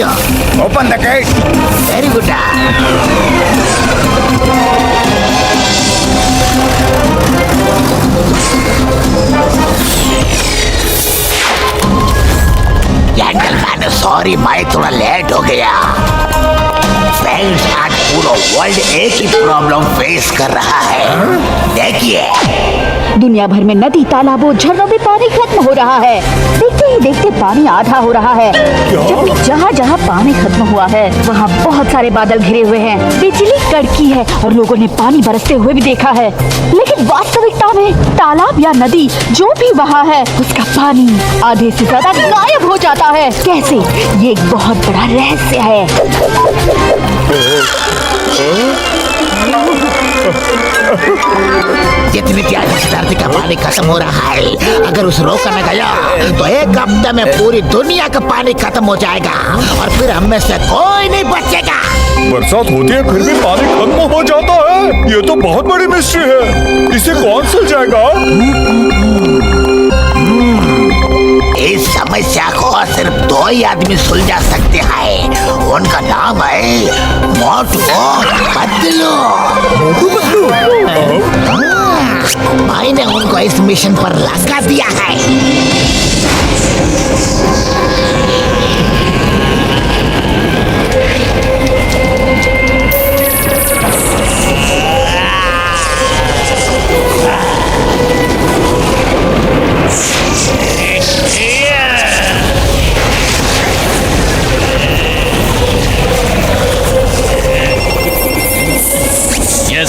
you. Open the gate. Very good. Gentleman sorry मैं थोड़ा late हो गया। फ्रेंड्स आज पूरा वर्ल्ड एक ही प्रॉब्लम फेस कर रहा है। देखिए दुनिया भर में नदी, तालाबों, झरनों में पानी खत्म हो रहा है। देखते ही देखते पानी आधा हो रहा है। जबकि जहाँ जहाँ पानी खत्म हुआ है वहाँ बहुत सारे बादल घिरे हुए हैं, बिजली कड़की है और लोगों ने पानी बरसते हुए भी देखा है। लेकिन वास्तविकता में तालाब या नदी जो भी वहाँ है उसका पानी आधे से ज्यादा गायब हो जाता है। कैसे? ये एक बहुत बड़ा रहस्य है। जितनी तेजी से धरती का पानी खत्म हो रहा है, अगर उसे रोका न गया तो एक हफ्ते में पूरी दुनिया का पानी खत्म हो जाएगा और फिर हम में से कोई नहीं बचेगा। बरसात होती है फिर भी पानी खत्म हो जाता है। ये तो बहुत बड़ी मिस्ट्री है। इसे कौन सुलझाएगा? इस समस्या को सिर्फ दो ही आदमी सुलझा सकते हैं। उनका नाम है मोटू पतलू। मैंने उनको इस मिशन पर लगा दिया है।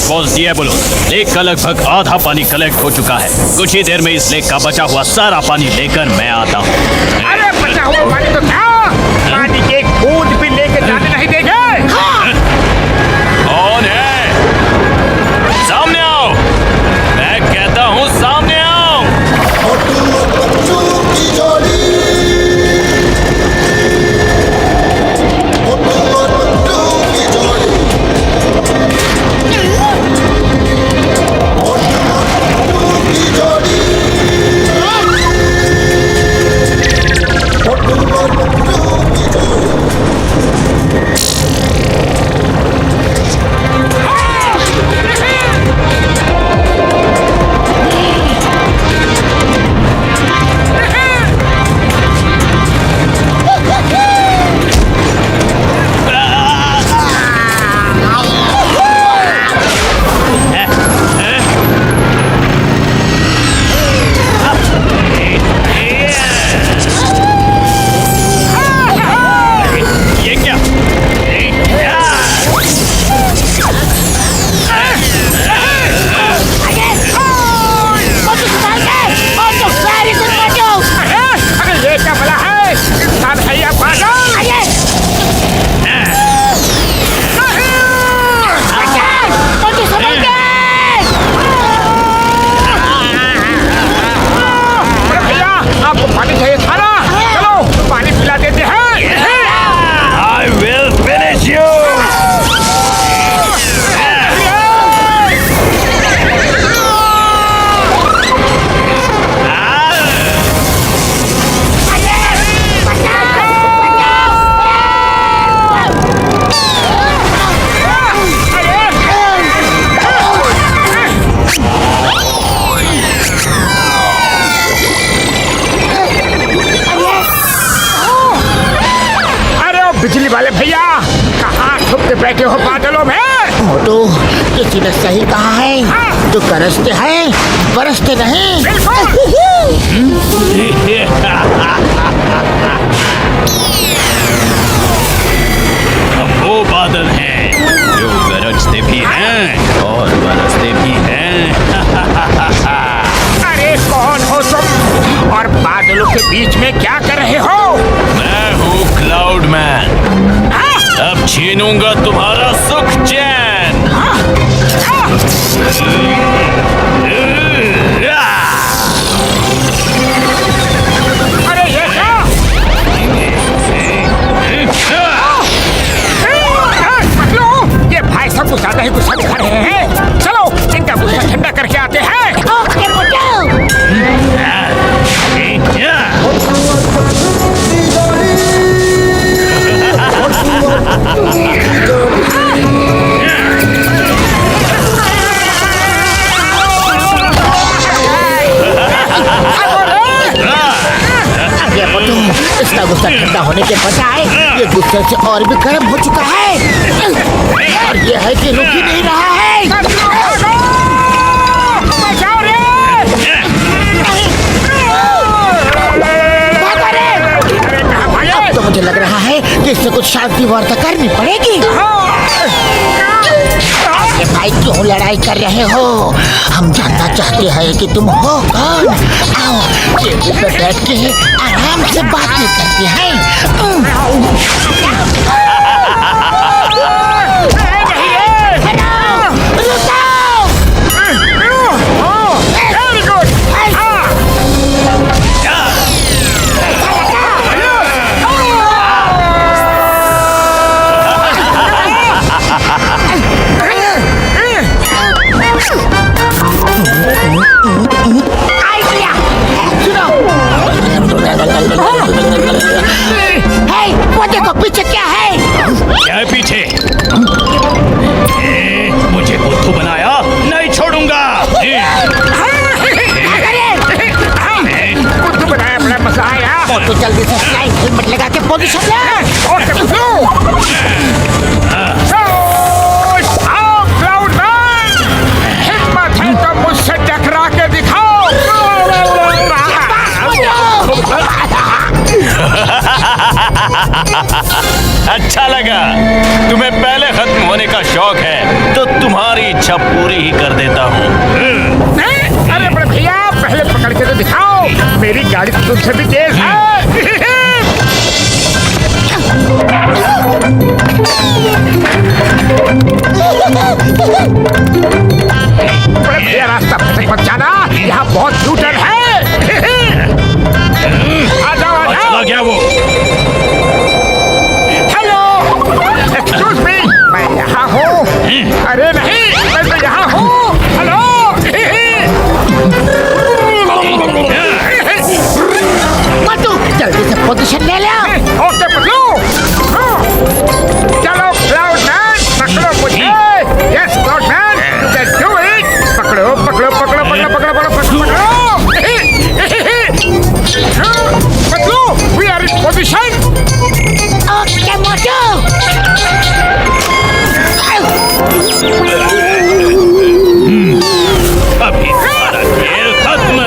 बॉस डिएबोलोस, लेक का लगभग आधा पानी कलेक्ट हो चुका है। कुछ ही देर में इस लेक का बचा हुआ सारा पानी लेकर मैं आता हूँ। अरे बचा हुआ पानी तो था, पानी की एक बूंद भी लेके जाने नहीं देंगे। कौन है? सामने आओ, मैं कहता हूँ सामने आओ। बिजली वाले भैया कहाँ छुप के बैठे हो बादलों में? मोटू, किसी ने सही कहा है, जो गरजते हैं बरसते नहीं। वो बादल हैं जो गरजते भी हैं और बरसते भी हैं। अरे कौन हो तुम और बादलों के बीच में क्या कर रहे हो? मैं हूँ क्लाउड मैन। अब छीनूंगा तुम्हारा सुख चैन। अरे ये क्या? ये भाई सब कुछ ज्यादा ही गुस्सा दिखा रहे हैं। चलो इनका गुस्सा ठंडा करके आते हैं। भीतर से और भी गर्म हो चुका है और ये है कि रुक ही नहीं रहा है। बचाओ रे! अरे कहाँ भागे? तो मुझे लग रहा है कि इससे कुछ शांति वार्ता करनी पड़ेगी। अरे भाई क्यों लड़ाई कर रहे हो? हम जानना चाहते हैं कि तुम हो कौन। आओ टेबल पे बैठ के आराम से बातें करते हैं। वो देखो पीछे क्या है? क्या है पीछे? मुझे बुद्धू बनाया, नहीं छोड़ूंगा। बुद्धू बनाया, बड़ा मजा आया। मोटू जल्दी से फ्लाइंग हेलमेट लगा के पोजीशन ले। आओ क्लाउडमैन, हिम्मत है तो मुझसे टकरा के दिखाओ। अच्छा लगा, तुम्हें पहले खत्म होने का शौक है तो तुम्हारी इच्छा पूरी ही कर देता हूँ। अरे बड़े भैया, पहले पकड़ के तो दिखाओ, मेरी गाड़ी तो तुमसे भी तेज है। बड़े भैया रास्ता भटक मत जाना, यहाँ बहुत शूटर है। आ जाओ आ जाओ। चला गया वो। एक्सक्यूज मी, मैं यहाँ हूँ। अरे नहीं, मैं तो यहाँ हूँ। हेलो। मोटू जल्दी से पोजीशन ले लो। ओके पकड़ो। चलो क्लाउडमैन, पकड़ो मुझे। Yes Cloudman, you can do it. पकड़ो पकड़ो पकड़ो पकड़ो पकड़ो पकड़ो पकड़ो पकड़ो। We are in position. Okay Motu. अभी तुम्हारा खेल खत्म।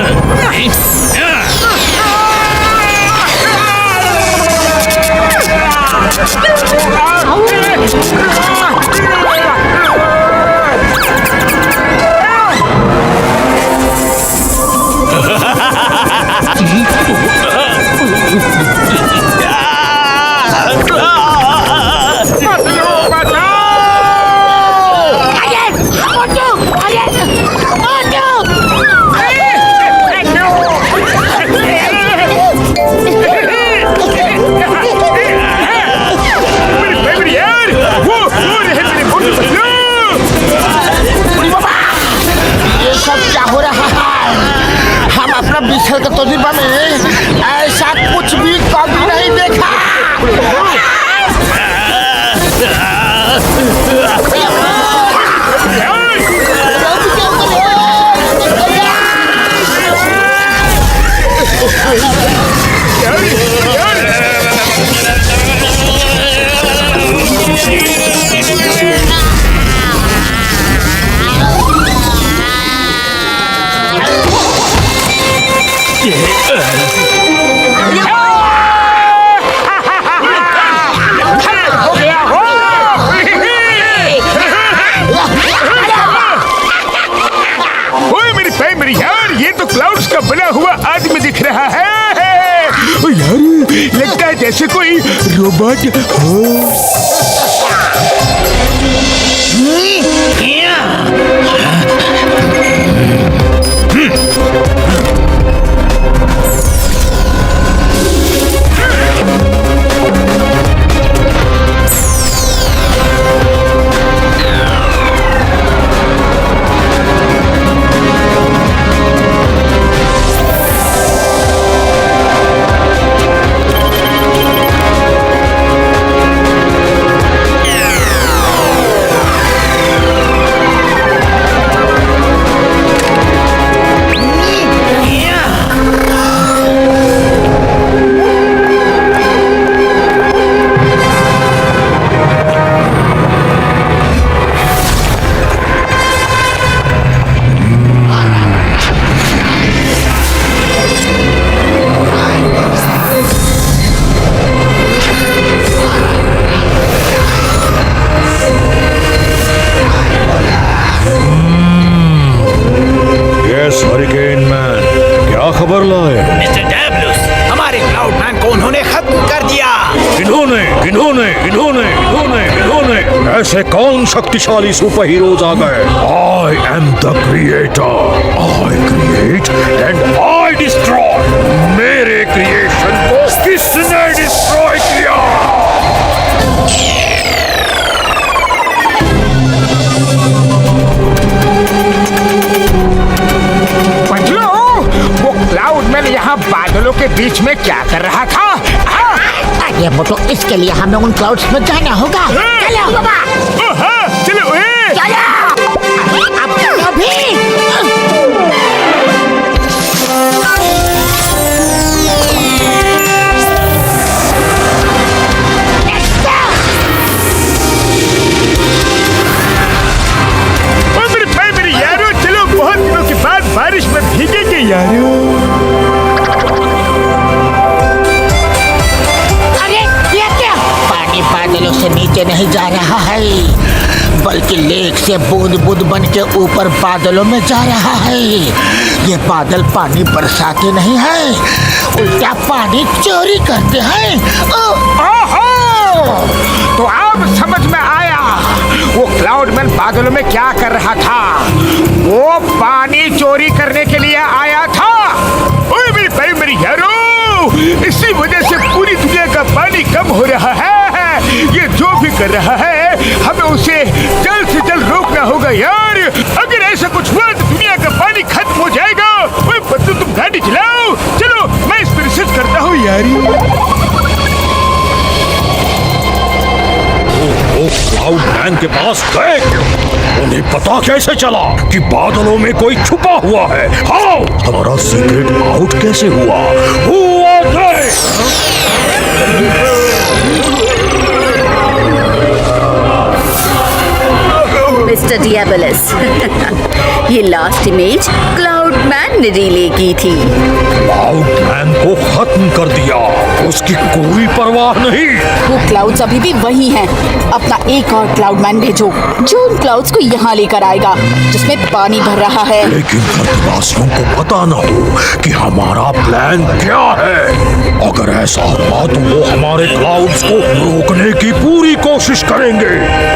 बिछड़ के तजुर्बा में ऐसा कुछ भी कभी नहीं देखा। क्लाउड्स का बना हुआ आदमी दिख रहा है। ओ यार, लगता है जैसे कोई रोबोट हो। ऐसे कौन शक्तिशाली सुपर हीरोज आ गए? I am the creator. I create and I destroy. मेरे क्रिएशन को किसने डिस्ट्रॉय किया? पतलू, वो क्लाउड मैन यहाँ बादलों के बीच में क्या कर रहा था? ये मोटू, इसके लिए हमें उन क्लाउड्स में जाना होगा। चलो बाबा, चलो अब चलो भी। मेरे भाई मेरे यारो, चलो बहुत दिनों के बाद बारिश में भीगेंगे यारो। अरे ये क्या? पानी बादलों से नीचे नहीं जा रहा है, बल्कि लेक से बूंद बूंद बन के ऊपर बादलों में जा रहा है। ये बादल पानी बरसाते नहीं हैं, उल्टा पानी चोरी करते हैं। ओहो, तो अब समझ में आया वो क्लाउड मैन बादलों में क्या कर रहा था। वो पानी चोरी करने के लिए आया था। ओए मेरे भाई मेरे यारो, इसी वजह से पूरी दुनिया का पानी कम हो रहा है। ये जो भी कर रहा है, हमें उसे जल्द से जल्द रोकना होगा यार। अगर ऐसा कुछ हुआ तो दुनिया का पानी खत्म हो जाएगा। ओए बच्चों, तुम गाड़ी चलाओ। चलो मैं इस पर रिसर्च करता हूँ यार। वो क्लाउड मैन के पास गए क्यों? उन्हें पता कैसे चला कि बादलों में कोई छुपा हुआ है? हाँ, हमारा सीक्रेट आउट कैसे हुआ? हुआ मिस्टर डियाबोलस, ये लास्ट इमेज क्लाउड मैन ने रिले की थी। क्लाउड मैन को खत्म कर दिया, उसकी कोई परवाह नहीं। वो क्लाउड्स अभी भी वही हैं। अपना एक और क्लाउड मैन भेजो जो उन क्लाउड्स को यहाँ लेकर आएगा जिसमें पानी भर रहा है। लेकिन धरतीवासियों को पता न हो कि हमारा प्लान क्या है। अगर ऐसा हुआ तो वो हमारे क्लाउड्स को रोकने की पूरी कोशिश करेंगे।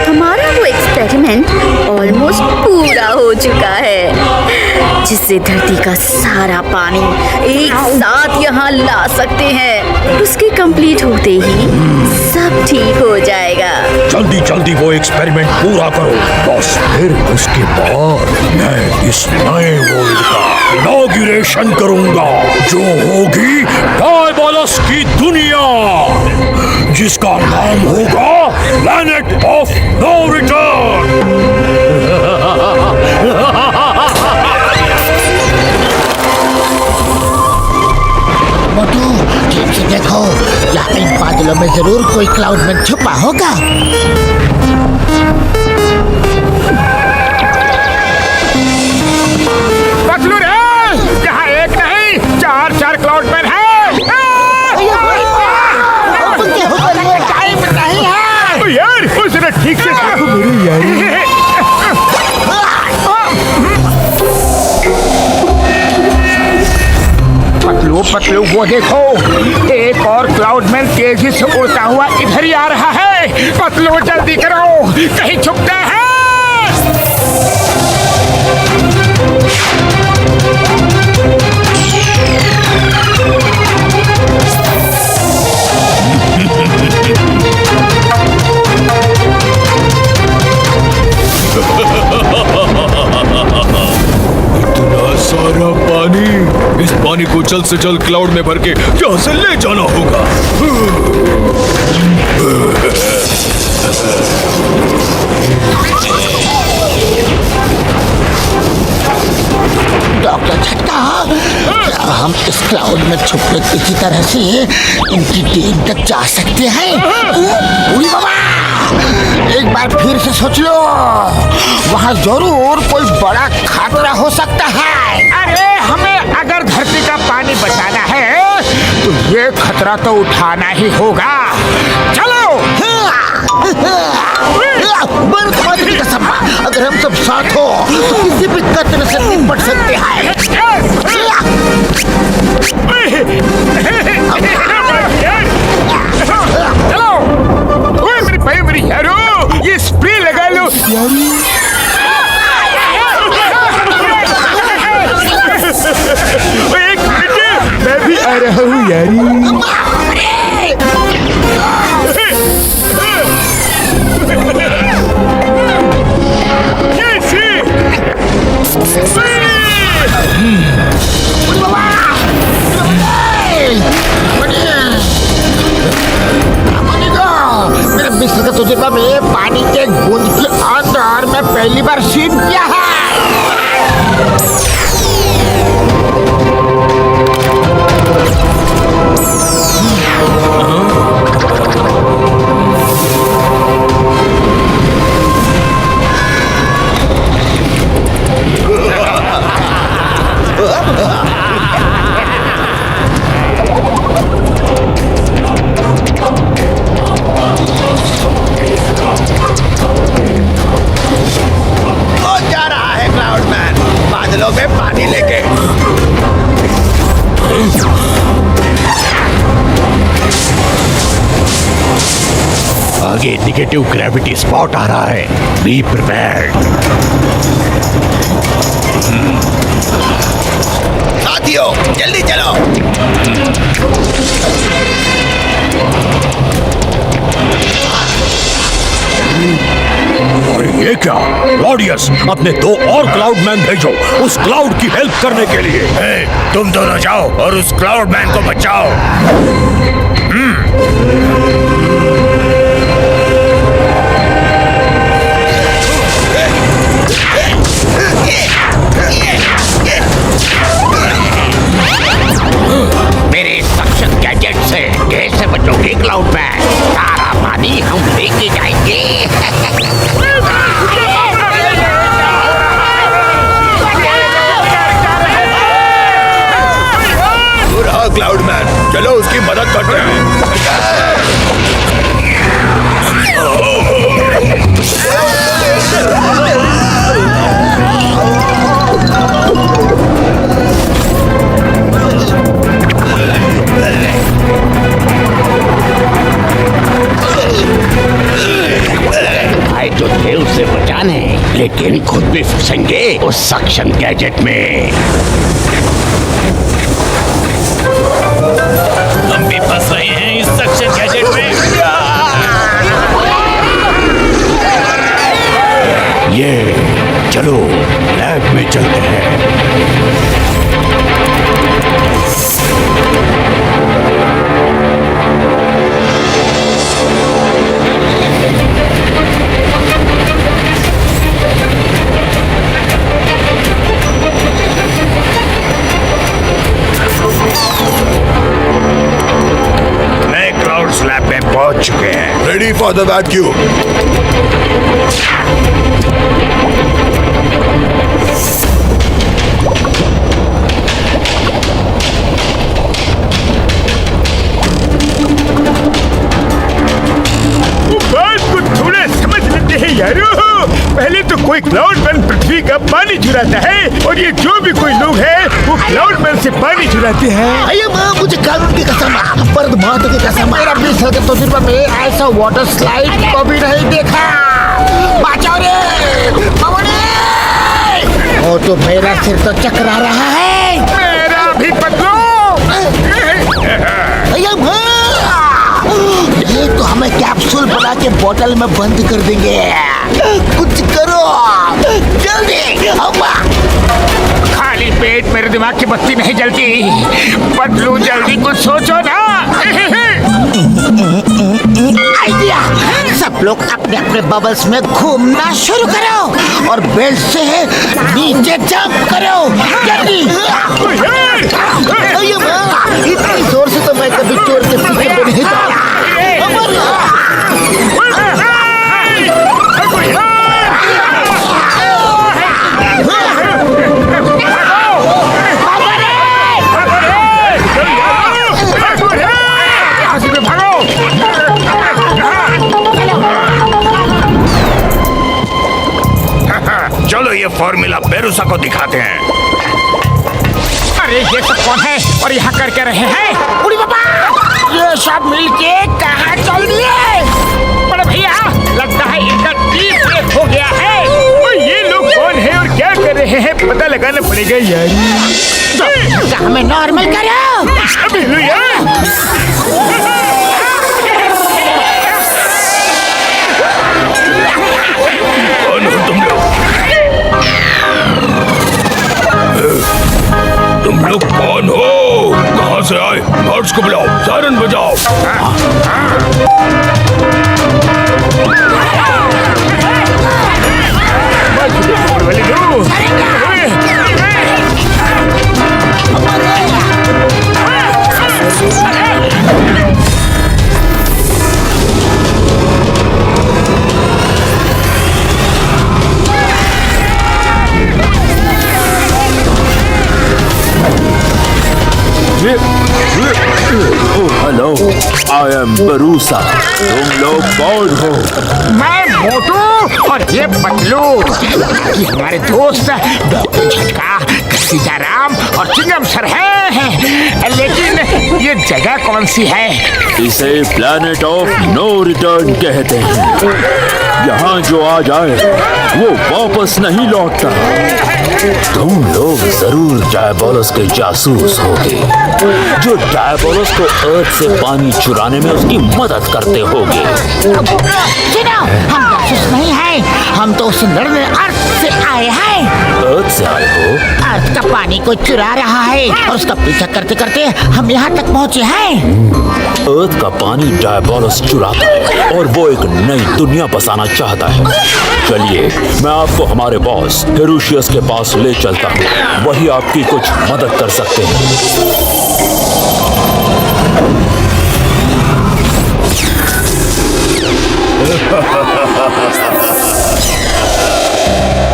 हमारा वो एक्सपेरिमेंट ऑलमोस्ट पूरा हो चुका है, जिससे धरती का सारा पानी एक साथ यहाँ ला सकते हैं। उसके कंप्लीट होते ही सब ठीक हो जाएगा। जल्दी जल्दी वो एक्सपेरिमेंट पूरा करो बस, फिर उसके बाद मैं इस नए वर्ल्ड का इनॉग्रेशन करूंगा, जो होगी डायबोलस की दुनिया, जिसका नाम होगा प्लैनेट ऑफ नो रिटर्न। मोटू, ठीक से देखो, यहाँ इन बादलों में जरूर कोई क्लाउड मैन छुपा होगा। पतलू रे, यहाँ एक नहीं चार चार क्लाउड मैन है। टाइम नहीं है यार, उस जरा ठीक से देखो मेरे यार। पतलू पतलू, वो देखो, एक और क्लाउड मैन तेजी से उड़ता हुआ इधर ही आ रहा है। पतलू जल्दी करो, कहीं छुपता है। इतना सारा पानी, इस पानी को जल्द से जल्द क्लाउड में भर के यहाँ से ले जाना होगा। डॉक्टर झटका, क्या हम इस क्लाउड में छुप के किसी तरह से इनकी टीम तक जा सकते हैं? उड़ी बाबा, एक बार फिर से सोच लो, वहाँ जरूर कोई बड़ा खतरा हो सकता है। अरे हमें अगर धरती का पानी बचाना है तो ये खतरा तो उठाना ही होगा। चलो। अगर हम सब साथ हो तो किसी भी खतरे से निपट सकते हैं। चलो। ओए मेरी भाई मेरी यारो, ये स्प्रे मेरे बिस्तर का तजुर्बा में पानी के बूंद के अंदर मैं पहली बार स्विम किया है। बादलों में पानी लेके। आगे निगेटिव ग्रेविटी स्पॉट आ रहा है, बी प्रिपेयर्ड। साथियों जल्दी चलो। और ये क्या? क्लॉडियस, अपने 2 और क्लाउड मैन भेजो उस क्लाउड की हेल्प करने के लिए। तुम दोनों जाओ और उस क्लाउड मैन को बचाओ। मेरे सक्शन गैजेट से कैसे बचोगे क्लाउड मैन? सारा पानी हम लेके जाएंगे। क्लाउड मैन, चलो उसकी मदद करते हैं। भाई जो थे उससे बचाने, लेकिन खुद भी फंसेंगे उस सक्शन गैजेट में। हम भी फंस रहे हैं इस सक्शन गैजेट में। ये चलो लैब में चलते हैं। लैब में पहुंच चुके हैं। Ready for the vacuum. बात को थोड़ा समझ लेते हैं यारो। पहले तो कोई क्लाउड मैन पृथ्वी का पानी चुराता है और ये जो भी कोई लोग हैं वो क्लाउड मैन से पानी चुराते हैं। अये माँ, मुझे कानून की कसम, पर माता की कसम, मेरा 20 साल के तजुर्बा में ऐसा वाटर स्लाइड कभी नहीं देखा। बचाओ रे मामूली। और तो मेरा सिर तो चकरा रहा है। मेरा भी पतलू। अये माँ, ये तो हमें कैप्सूल बना के बोतल में बंद कर देंगे। कुछ करो जल्दी। अम्मा, खाली पेट मेरे दिमाग की बत्ती नहीं जलती। पतलू जल्दी कुछ सोचो ना। आइडिया, सब लोग अपने अपने बबल्स में घूमना शुरू करो और बेल्ट से नीचे जंप करो जल्दी। अये माँ, इतनी जोर से तो मैं कभी चोर के पीछे में नहीं था। चलो ये फॉर्मूला बेरूसा को दिखाते हैं। अरे ये सब कौन है और यहाँ कर क्या रहे हैं? उड़ी बाबा, ये सब मिलके कहाँ चल दिए? बड़े भैया, लगता है इनका टीम ब्रेक हो गया है। और ये लोग कौन है और क्या कर रहे हैं पता लगाना पड़ेगा यार। हमें नॉर्मल करो। गार्ड्स को बुलाओ, सायरन बजाओ। Hello, I am Barusa. तुम लोग कौन हो? मैं मोटू और ये पतलू, ये हमारे दोस्त डॉक्टर झटका, सीताराम और चिंगम सर हैं। लेकिन ये जगह कौन सी है? इसे प्लैनेट ऑफ नो रिटर्न कहते हैं। यहाँ जो आ जाए वो वापस नहीं लौटता। तुम लोग जरूर डायबोलस के जासूस होगे, जो डायबोलस को अर्थ से पानी चुराने में उसकी मदद करते होगे। सुनो, हम जासूस नहीं हैं, हम तो उसे लड़ने अर्थ से आए हैं। अर्थ से आए हो? अर्थ का पानी को चुरा रहा है और उसका पीछा करते करते हम यहाँ तक पहुँचे हैं। अर्थ का पानी डायबोलस चुराता है और वो एक नई दुनिया बसाना चाहता है। चलिए, मैं आपको हमारे बॉस हेरुशियस के पास ले चलता हूँ, वही आपकी कुछ मदद कर सकते हैं।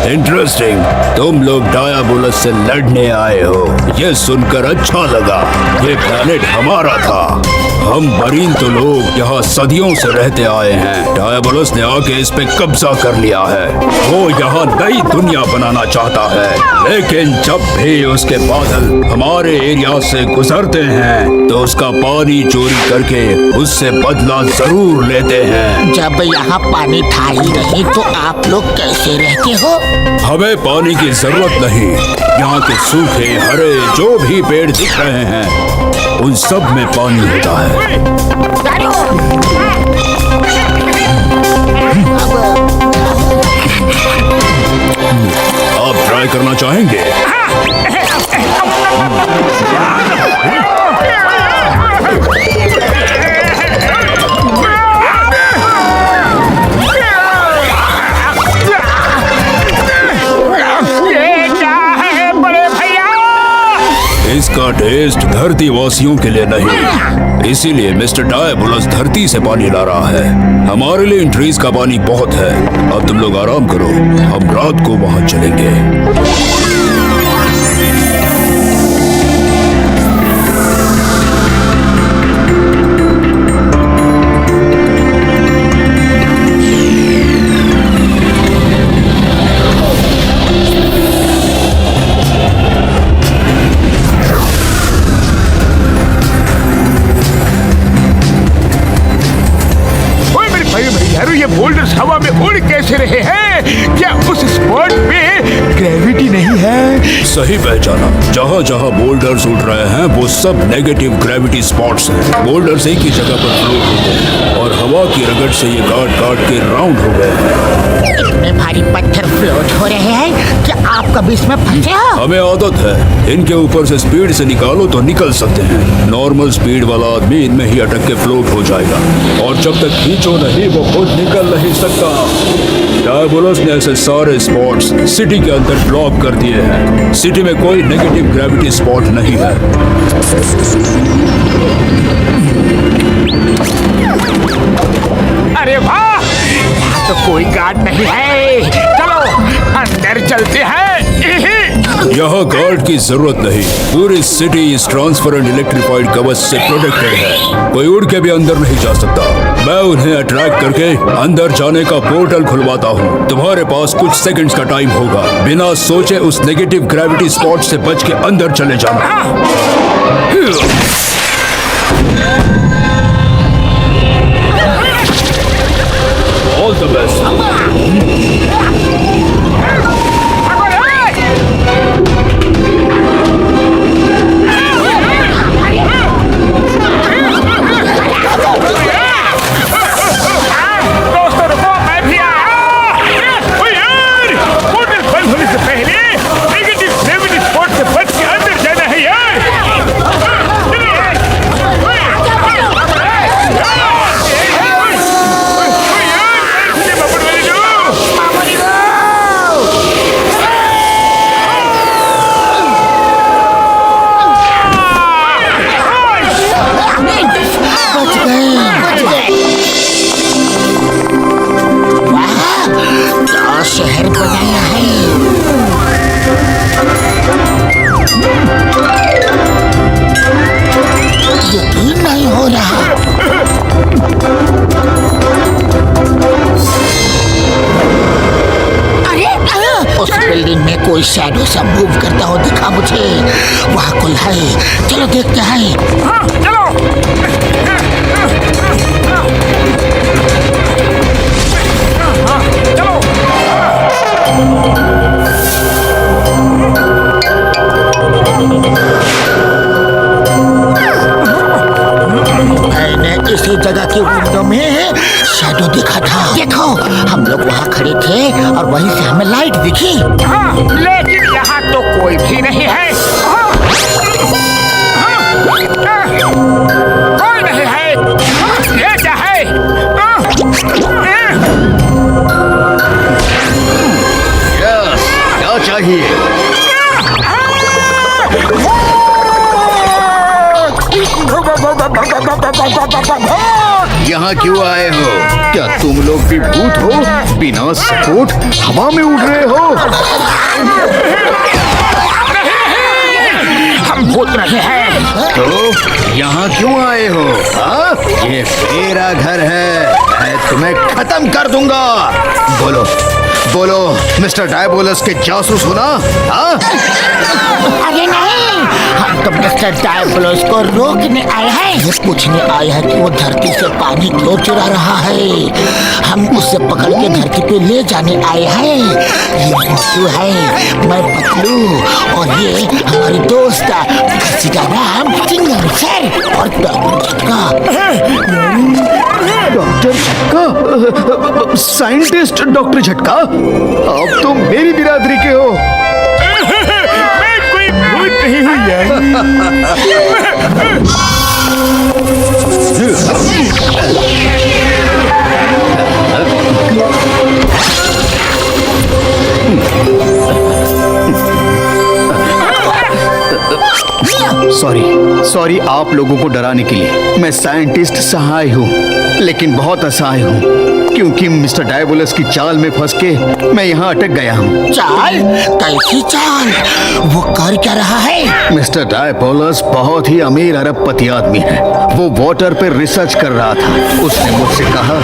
इंटरेस्टिंग, तुम लोग डायबोलस से लड़ने आए हो, ये सुनकर अच्छा लगा। ये प्लैनेट हमारा था। हम मरीन तो लोग यहाँ सदियों से रहते आए हैं। डायबोलस ने आके इस पे कब्जा कर लिया है। वो यहाँ नई दुनिया बनाना चाहता है, लेकिन जब भी उसके बादल हमारे एरिया से गुजरते हैं तो उसका पानी चोरी करके उससे बदला जरूर लेते हैं। जब यहाँ पानी था ही नहीं तो आप लोग कैसे रहते हो? हमें पानी की जरूरत नहीं। यहाँ के सूखे हरे जो भी पेड़ दिख रहे हैं उन सब में पानी होता है। आप ट्राई करना चाहेंगे? इसका टेस्ट धरती वासियों के लिए नहीं, इसीलिए मिस्टर डायबोलस धरती से पानी ला रहा है। हमारे लिए इन ट्रीज का पानी बहुत है। अब तुम लोग आराम करो, हम रात को वहां चलेंगे। ये बोल्डर्स हवा में उड़ कैसे रहे हैं? क्या उस स्पॉट पे ग्रेविटी नहीं है? सही पहचाना, जहाँ जहाँ बोल्डर्स उड़ रहे हैं वो सब नेगेटिव ग्रेविटी स्पॉट्स हैं। बोल्डर्स एक ही जगह पर फ्लोट होते हैं और हवा की रगड़ से ये काट के राउंड हो गए हैं। इतने भारी पत्थर फ्लोट हो रहे हैं, क्या आप कभी इसमें फंसे हो? हमें आदत है, इनके ऊपर से स्पीड से निकालो तो निकल सकते हैं। नॉर्मल स्पीड वाला आदमी इनमें ही अटक के फ्लोट हो जाएगा और जब तक खींचो नहीं वो खुद निकल नहीं सकता। डायबोलस ने ऐसे सारे स्पॉट्स सिटी के अंदर ब्लॉक कर दिए हैं। सिटी में कोई नेगेटिव ग्रेविटी स्पॉट नहीं है। अरे वाह, यहाँ तो कोई गार्ड नहीं है। चलो अंदर चलते हैं। यहाँ गार्ड की जरूरत नहीं, पूरी सिटी इस ट्रांसपेरेंट इलेक्ट्रिफाइड कवच से प्रोटेक्टेड है। कोई उड़ के भी अंदर नहीं जा सकता। मैं उन्हें अट्रैक्ट करके अंदर जाने का पोर्टल खुलवाता हूँ। तुम्हारे पास कुछ सेकंड्स का टाइम होगा, बिना सोचे उस नेगेटिव ग्रेविटी स्पॉट से बच के अंदर चले जाना। All the best. आया है। यकीन नहीं हो रहा। उस बिल्डिंग में कोई शैडो सा मूव करता हो दिखा मुझे। वहाँ कुल है, चलो देखते हैं। हाँ, चलो। मैंने इसी जगह की विंडो में शैडो देखा था। देखो, हम लोग वहाँ खड़े थे और वहीं से हमें लाइट दिखी। हाँ, लेकिन यहाँ तो कोई भी नहीं है। कोई नहीं है। ये क्या है? क्या चाहिए? यहाँ क्यों आए हो? क्या तुम लोग भी भूत हो? बिना सपोर्ट हवा में उड़ रहे हो? हम भूत नहीं हैं। तो यहाँ क्यों आए हो? हाँ? ये मेरा घर है, मैं तुम्हें खत्म कर दूंगा। बोलो बोलो, मिस्टर डायबोलस के जासूस हो ना? हाँ? अरे नहीं, हम तो मिस्टर डायबोलस को रोकने आए हैं। ये पूछने आए हैं कि वो धरती से पानी क्यों चुरा रहा है। हम उसे पकड़ के धरती पे ले जाने आए हैं। ये मोटू है, मैं पतलू, और ये हमारी दोस्त जिसका नाम चिंगम सर और डॉक्टर झटका, साइंटिस्ट डॉक्टर झटका, आप तो मेरी बिरादरी के हो। मैं कोई भूत नहीं हूँ यार। सॉरी आप लोगों को डराने के लिए। मैं साइंटिस्ट सहाय हूँ, लेकिन बहुत असहाय हूँ क्योंकि मिस्टर डायबोलस की चाल में फंस के मैं यहाँ अटक गया हूँ। चाल? कैसी चाल? वो कर क्या रहा है? मिस्टर डायबोलस बहुत ही अमीर अरबपति आदमी है। वो वाटर पर रिसर्च कर रहा था। उसने मुझसे कहा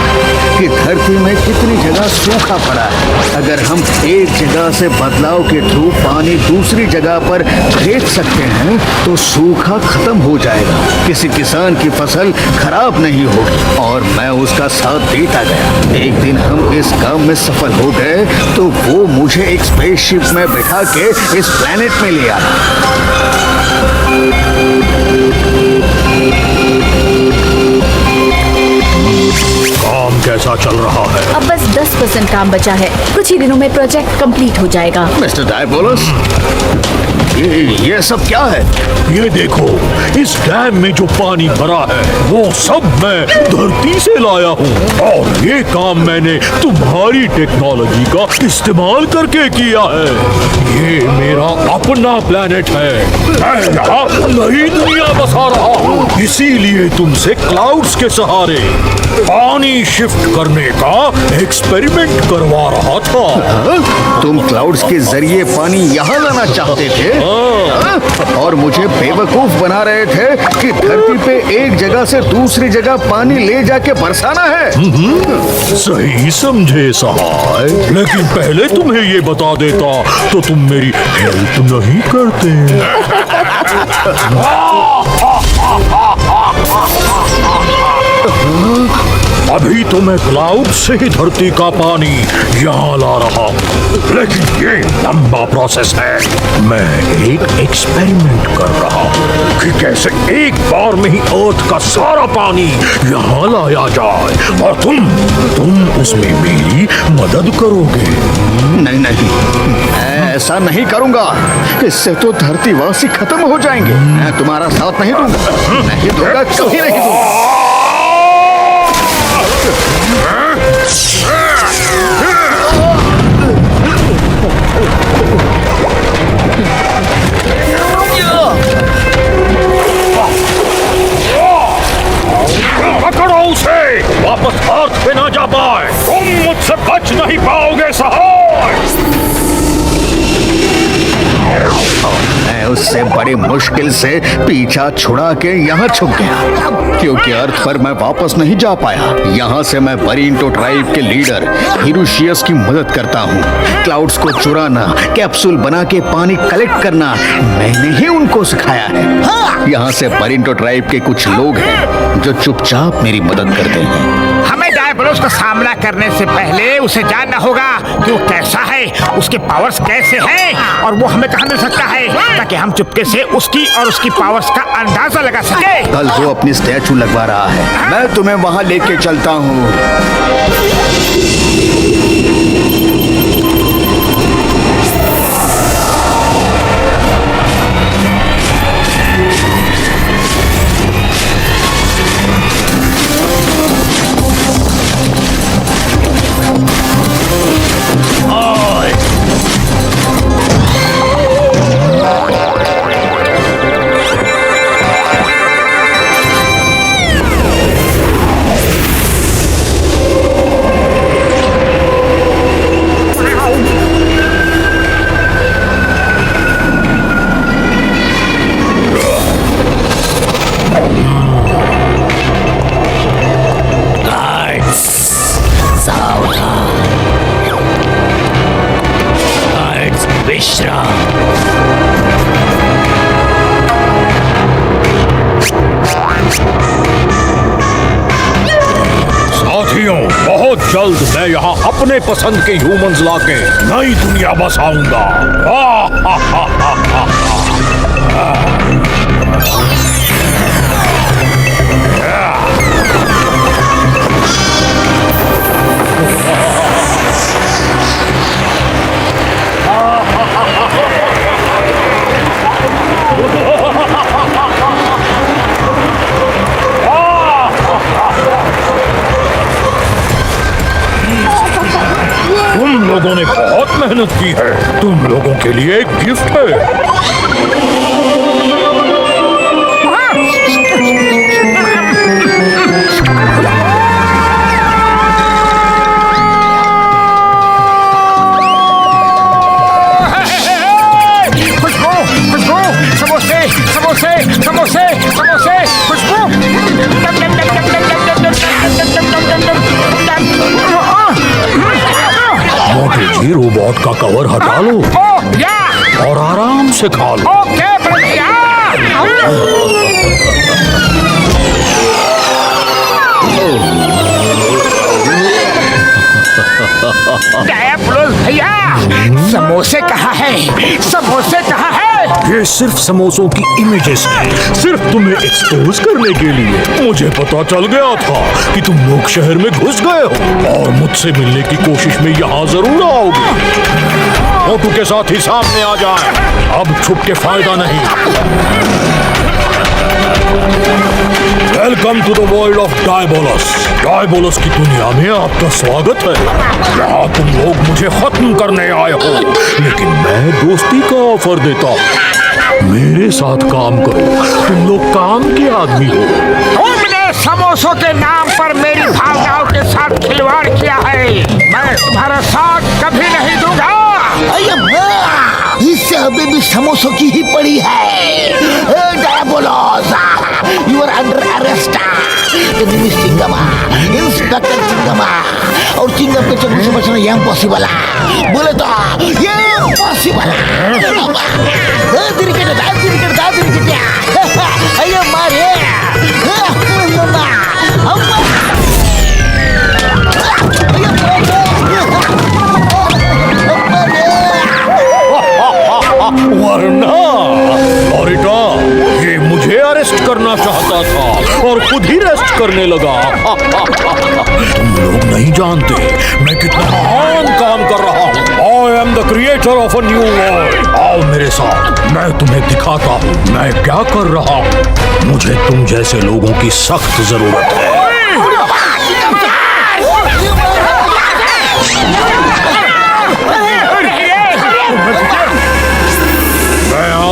कि धरती में कितनी जगह सूखा पड़ा है। अगर हम एक जगह से बदलाव के थ्रू पानी दूसरी जगह पर भेज सकते हैं तो सूखा खत्म हो जाएगा, किसी किसान की फसल खराब नहीं होगी। और मैं उसका साथ देता गया। एक दिन हम इस काम में सफल हो गए तो वो मुझे एक स्पेसशिप में बिठा के इस प्लेनेट में ले आया। काम कैसा चल रहा है? अब बस 10% काम बचा है। कुछ ही दिनों में प्रोजेक्ट कंप्लीट हो जाएगा। मिस्टर डायबोलस, ये सब क्या है? ये देखो, इस डैम में जो पानी भरा है वो सब मैं धरती से लाया हूँ, और ये काम मैंने तुम्हारी टेक्नोलॉजी का इस्तेमाल करके किया है। ये मेरा अपना प्लेनेट है। मैं यहाँ नई दुनिया बसा रहा हूँ, इसीलिए तुमसे क्लाउड्स के सहारे पानी शिफ्ट करने का एक्सपेरिमेंट करवा रहा था। तुम क्लाउड्स के जरिए पानी यहाँ लाना चाहते थे? और मुझे बेवकूफ बना रहे थे कि धरती पे एक जगह से दूसरी जगह पानी ले जाके बरसाना है। सही समझे सहाय, लेकिन पहले तुम्हें ये बता देता तो तुम मेरी हेल्प नहीं करते। अभी तो मैं क्लाउड से ही धरती का पानी यहाँ ला रहा हूँ, लेकिन ये लंबा प्रोसेस है। मैं एक एक्सपेरिमेंट कर रहा हूँ कि कैसे एक बार में ही अर्थ का सारा पानी यहाँ लाया जाए, और तुम उसमें मेरी मदद करोगे। नहीं नहीं, मैं ऐसा नहीं करूँगा। इससे तो धरतीवासी खत्म हो जाएंगे। मैं तुम्हारा साथ नहीं दूंगा, नहीं दूंगा, कभी नहीं दूंगा। पकड़ो उसे, वापस अर्थ पे ना जा पाए। तुम मुझसे बच नहीं पाओगे सहाय। उससे बड़ी मुश्किल से पीछा छुड़ा के यहाँ छुप गया, क्योंकि अर्थ पर मैं वापस नहीं जा पाया। यहाँ से मैं बरींटो ट्राइब के लीडर हिरुशियस की मदद करता हूँ। क्लाउड्स को चुराना, कैप्सूल बना के पानी कलेक्ट करना मैंने ही उनको सिखाया है। यहाँ से बरींटो ट्राइब के कुछ लोग हैं जो चुपचाप मेरी मदद करते हैं। हमें डायबोलोस का सामना करने से पहले उसे जानना होगा कि वो कैसा है, उसके पावर्स कैसे हैं और वो हमें कहाँ मिल सकता है, ताकि हम चुपके से उसकी और उसकी पावर्स का अंदाजा लगा सके। कल वो अपनी स्टैचू लगवा रहा है, मैं तुम्हें वहां लेके चलता हूँ। बहुत जल्द मैं यहाँ अपने पसंद के ह्यूमंस लाके नई दुनिया बसाऊंगा। तुम लोगों ने बहुत मेहनत की है, तुम लोगों के लिए एक गिफ्ट है। खुशबू, खुशबू, समोसे, समोसे, समोसे, समोसे, खुशबू। मोटे जी, रोबोट का कवर हटा लो और आराम से खा लो। ओके भैया। डायबोलोस भैया, समोसे कहाँ है? समोसे कहाँ है? ये सिर्फ समोसों की इमेजेस हैं, सिर्फ तुम्हें एक्सपोज करने के लिए। मुझे पता चल गया था कि तुम लोग शहर में घुस गए हो और मुझसे मिलने की कोशिश में यहाँ जरूर आओगे। मोटू के साथ ही सामने आ जाए, अब छुप के फायदा नहीं। Welcome to the world of Diabolos. Diabolos की दुनिया में आपका स्वागत है। यहाँ तुम लोग मुझे खत्म करने आए हो, लेकिन मैं दोस्ती का ऑफर देता हूँ। मेरे साथ काम करो, तुम लोग काम के आदमी हो। तुमने समोसों के नाम पर मेरी भावनाओं के साथ खिलवाड़ किया है। मैं तुम्हारा साथ कभी नहीं दूंगा। इससे अभी भी समोसों की ही पड़ी है। Diabolos, you are under arrest. चिंगमा, इंस्पेक्टर चिंगमा, और चिंगम के चक्कर से बचना ये इम्पॉसिबल है। बोले तो ये इम्पॉसिबल है। अरे मारे वरना लॉरिटा ये मुझे अरेस्ट करना चाहता था और खुद ही रेस्ट करने लगा। तुम लोग नहीं जानते मैं कितना महान काम कर रहा हूँ। I am the creator of a new world। आओ मेरे साथ, मैं तुम्हें दिखाता हूँ मैं क्या कर रहा हूँ। मुझे तुम जैसे लोगों की सख्त जरूरत है।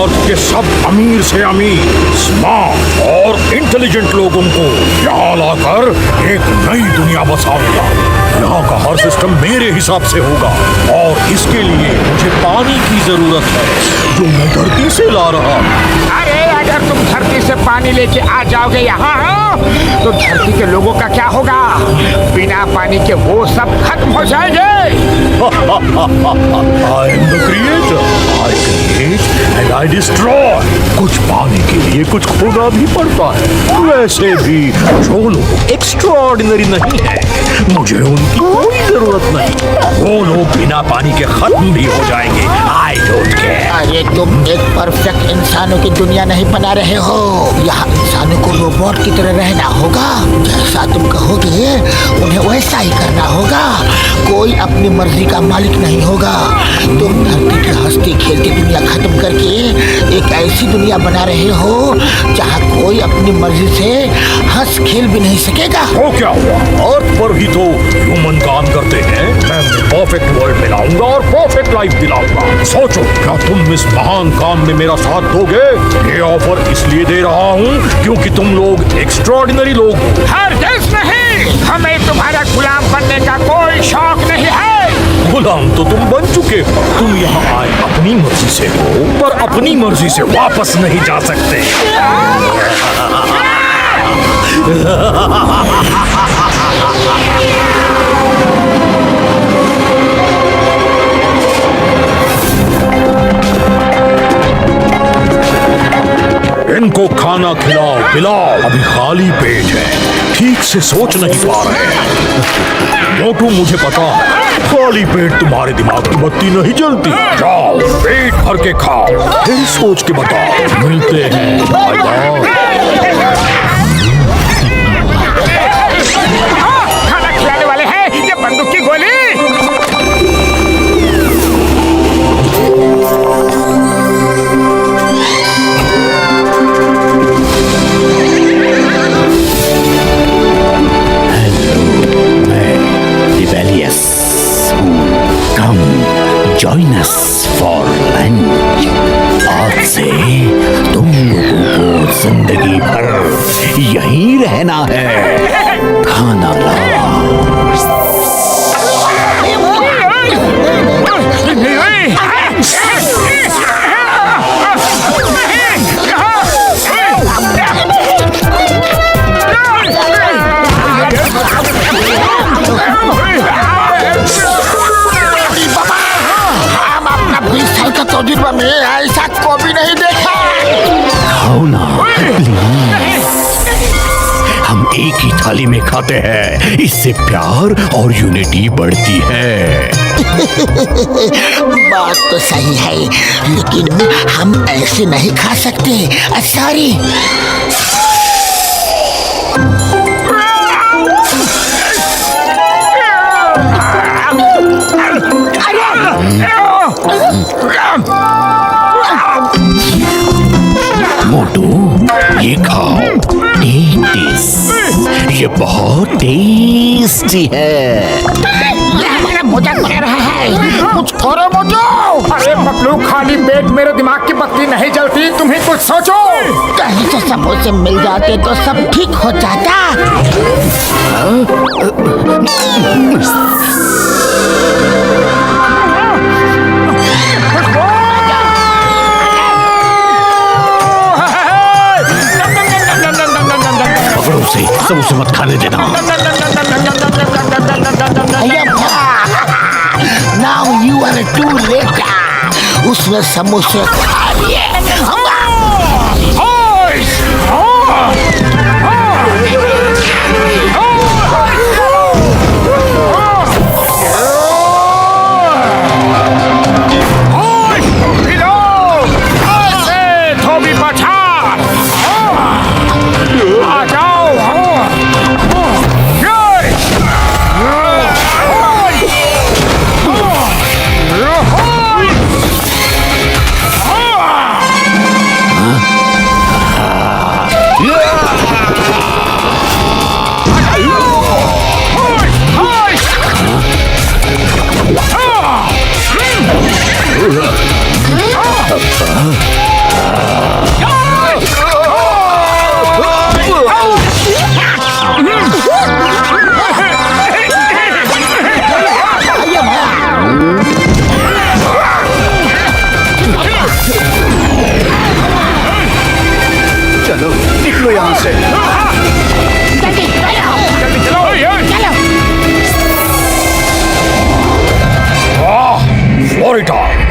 अर्थ के सब अमीर से अमीर, स्मार्ट और इंटेलिजेंट लोगों को यहाँ लाकर एक नई दुनिया बसाऊंगा। यहाँ का हर सिस्टम मेरे हिसाब से होगा और इसके लिए मुझे पानी की जरूरत है जो मैं धरती से ला रहा हूँ। अरे अगर तुम धरती से पानी लेके आ जाओगे यहाँ तो धरती के लोगों का क्या होगा? बिना पानी के वो सब खत्म हो जाएंगे। I am the creator. I create and I destroy. कुछ पाने के लिए कुछ खोना भी पड़ता है। वैसे भी जो लोग एक्स्ट्राऑर्डिनरी नहीं है, मुझे उनकी कोई जरूरत नहीं। वो लोग बिना पानी के खत्म भी हो जाएंगे। I don't care. अरे तुम एक परफेक्ट इंसानों की दुनिया नहीं बना रहे हो। यहाँ इंसानों को रोबोट की तरह रहना होगा। जैसा तुम कहोगे उन्हें वैसा ही करना होगा। कोई अपनी मर्जी का मालिक नहीं होगा। तुम धरती की हंसती खेलती दुनिया खत्म करके एक ऐसी दुनिया बना रहे हो जहाँ कोई अपनी मर्जी से हंस खेल भी नहीं सकेगा। तो क्या हुआ? अर्थ पर ही तो ह्यूमन काम करते हैं। मैं परफेक्ट वर्ल्ड में लाऊंगा और परफेक्ट लाइफ दिलाऊंगा। सोचो, क्या तुम इस महान काम में मेरा साथ दोगे? ये ऑफर इसलिए दे रहा हूँ क्योंकि तुम लोग एक्स्ट्राऑर्डिनरी लोग हो। हरगिज़ नहीं, हमें तुम्हारा गुलाम बनने का कोई शौक नहीं है। गुलाम तो तुम बन चुके हो। तुम यहाँ आए अपनी मर्जी से हो, पर अपनी मर्जी से वापस नहीं जा सकते। इनको खाना खिलाओ पिलाओ, अभी खाली पेट है, ठीक से सोच नहीं पा रहे। मोटू, मुझे पता है खाली पेट तुम्हारे दिमाग की बत्ती नहीं जलती। जाओ पेट भर के खाओ, फिर सोच के बताओ। मिलते हैं, बाय बाय। खाना खिलाने वाले हैं ये बंदूक की गोली। Join us for lunch. आज से तुम लोगों को जिंदगी भर यहीं रहना है। खाना लाओ। तजुर्बा में ऐसा कभी नहीं देखा। खाओ ना प्लीज। हम एक ही थाली में खाते हैं, इससे प्यार और यूनिटी बढ़ती है। बात तो सही है, लेकिन हम ऐसे नहीं खा सकते। सॉरी। मोटू, ये खाओ। ये बहुत टेस्टी है। ये हमारा मजाक बना रहा है। कुछ करो मोटू। अरे पतलू, खाली पेट मेरे दिमाग की बत्ती नहीं जलती। तुम्हें कुछ सोचो। कहीं से समोसे मिल जाते तो सब ठीक हो जाता। पकड़ो उसे, समोसे मत खाने देना। Now you are too late. उसने समोसे खा लिए।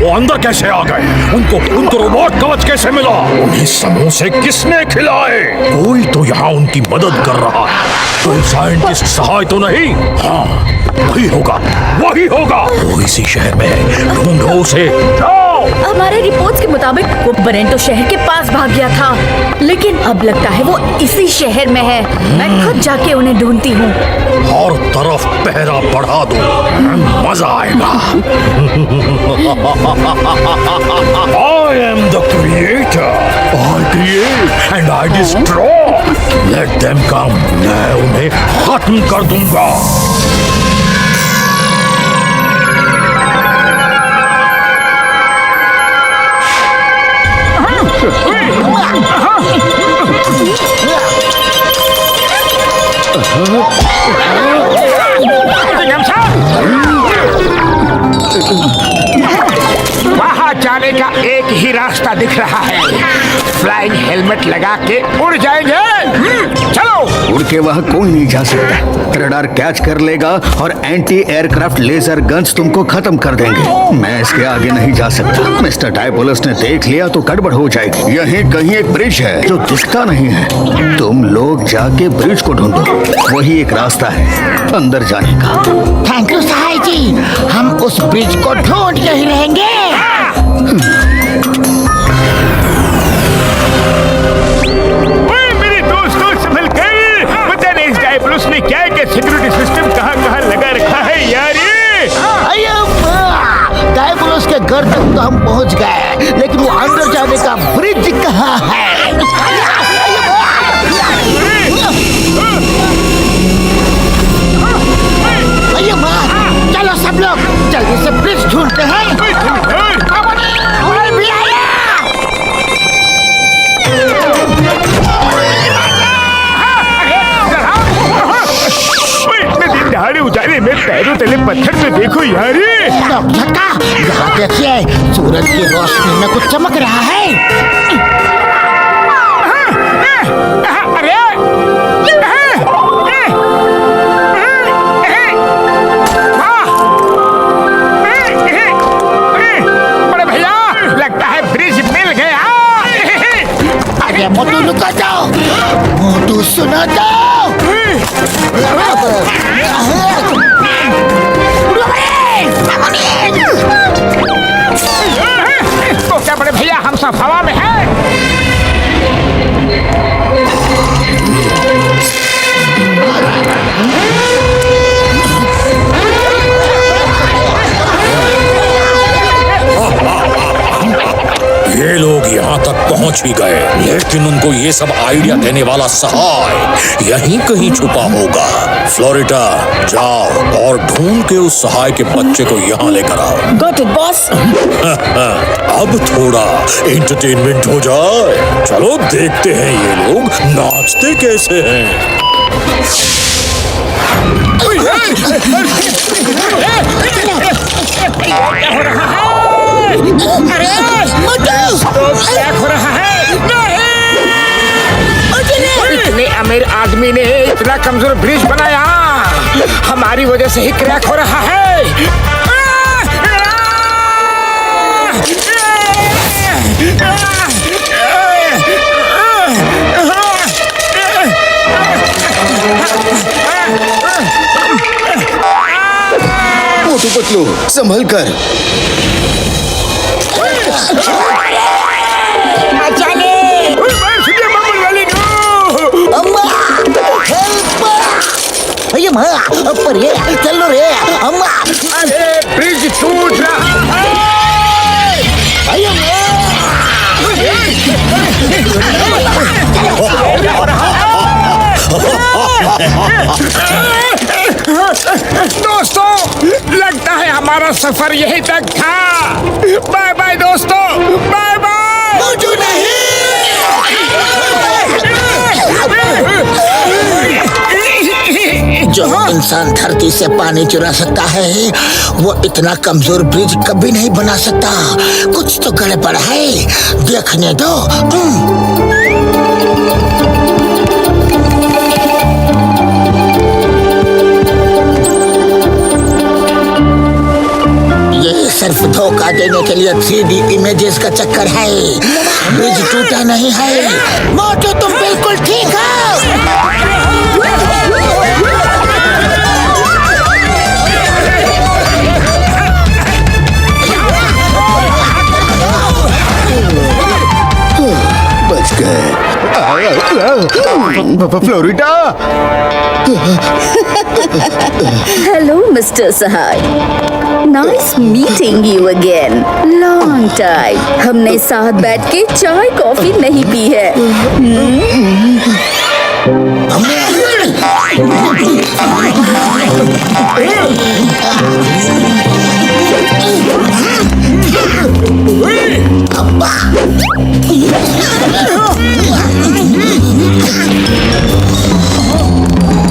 वो अंदर कैसे आ गए? उनको रोबोट कवच कैसे मिला? उन्हें समोसे किसने खिलाए? कोई तो यहाँ उनकी मदद कर रहा है। कोई साइंटिस्ट सहाय तो नहीं? हाँ, वही होगा। वो इसी शहर में है। ढूंढो उसे। जाओ। हमारे रिपोर्ट्स के मुताबिक वो बरेंटो शहर के पास भाग गया था, लेकिन अब लगता है वो इसी शहर में है। मैं खुद जाके उन्हें ढूंढती हूँ। हर तरफ पहरा बढ़ा दो, मजा आएगा। I am the creator. I create and I destroy. Let them come. मैं उन्हें खत्म कर दूंगा। वहाँ जाने का एक ही रास्ता दिख रहा है। फ्लाइंग हेलमेट लगा के उड़ जाएंगे। चलो। उड़ के वहाँ कोई नहीं जा सकता। रडार कैच कर लेगा और एंटी एयरक्राफ्ट लेजर गन्स तुमको खत्म कर देंगे। मैं इसके आगे नहीं जा सकता। मिस्टर डायबोलस ने देख लिया तो गड़बड़ हो जाएगी। यहीं कहीं एक ब्रिज है जो दिखता नहीं है। तुम लोग जाके ब्रिज को ढूंढो, वही एक रास्ता है अंदर जाने का। थैंक यू सहाय जी, हम उस ब्रिज को ढूंढ के ही रहेंगे। मेरे दोस्तों संभल कर, पता नहीं इस डायबोलस ने क्या सिक्योरिटी सिस्टम कहाँ लगा रखा है यार। डायबोलस के घर तक तो हम पहुंच गए, लेकिन वो अंदर जाने का ब्रिज कहाँ है? चलो सब लोग जल्दी से ब्रिज ढूंढते हैं। भी आया। दहाड़े उजाले में पैरों तले पत्थर में देखो यार। झटका, यहाँ देखिए सूरज की रोशनी में कुछ चमक रहा है। अरे बड़े भैया, लगता है ब्रिज मिल गया। अरे मोटू रुको जाओ, मोटू सुनो तो। तो क्या बड़े भैया हम सब हवा में हैं? ये लोग यहाँ तक पहुँच ही गए, लेकिन उनको ये सब आइडिया देने वाला सहाय यहीं कहीं छुपा होगा। फ्लोरिडा जाओ और ढूंढ के उस सहाय के बच्चे को यहाँ लेकर आओ। Got it boss. अब थोड़ा एंटरटेनमेंट हो जाए। चलो देखते हैं ये लोग नाचते कैसे हैं। हो रहा है? इतने अमीर आदमी ने इतना कमजोर ब्रिज बनाया, हमारी वजह से ही क्रैक हो रहा है। मोटू पतलू संभल कर। पर ये चलो रे अम्मा। अरे ब्रिज टूट रहा है। दोस्तों, लगता है हमारा सफर यहीं तक था। बाय बाय दोस्तों, बाय बाय। मुझे नहीं। जो इंसान धरती से पानी चुरा सकता है, वो इतना कमजोर ब्रिज कभी नहीं बना सकता। कुछ तो गड़बड़ है, देखने दो। ये सिर्फ धोखा देने के लिए 3D इमेजेस का चक्कर है। ब्रिज टूटा नहीं है। मोटू तुम बिल्कुल ठीक हो। बच गए। Florida. Hello mister Sahay, nice meeting you again. Long time हमने साथ बैठ के चाय कॉफी नहीं पी है।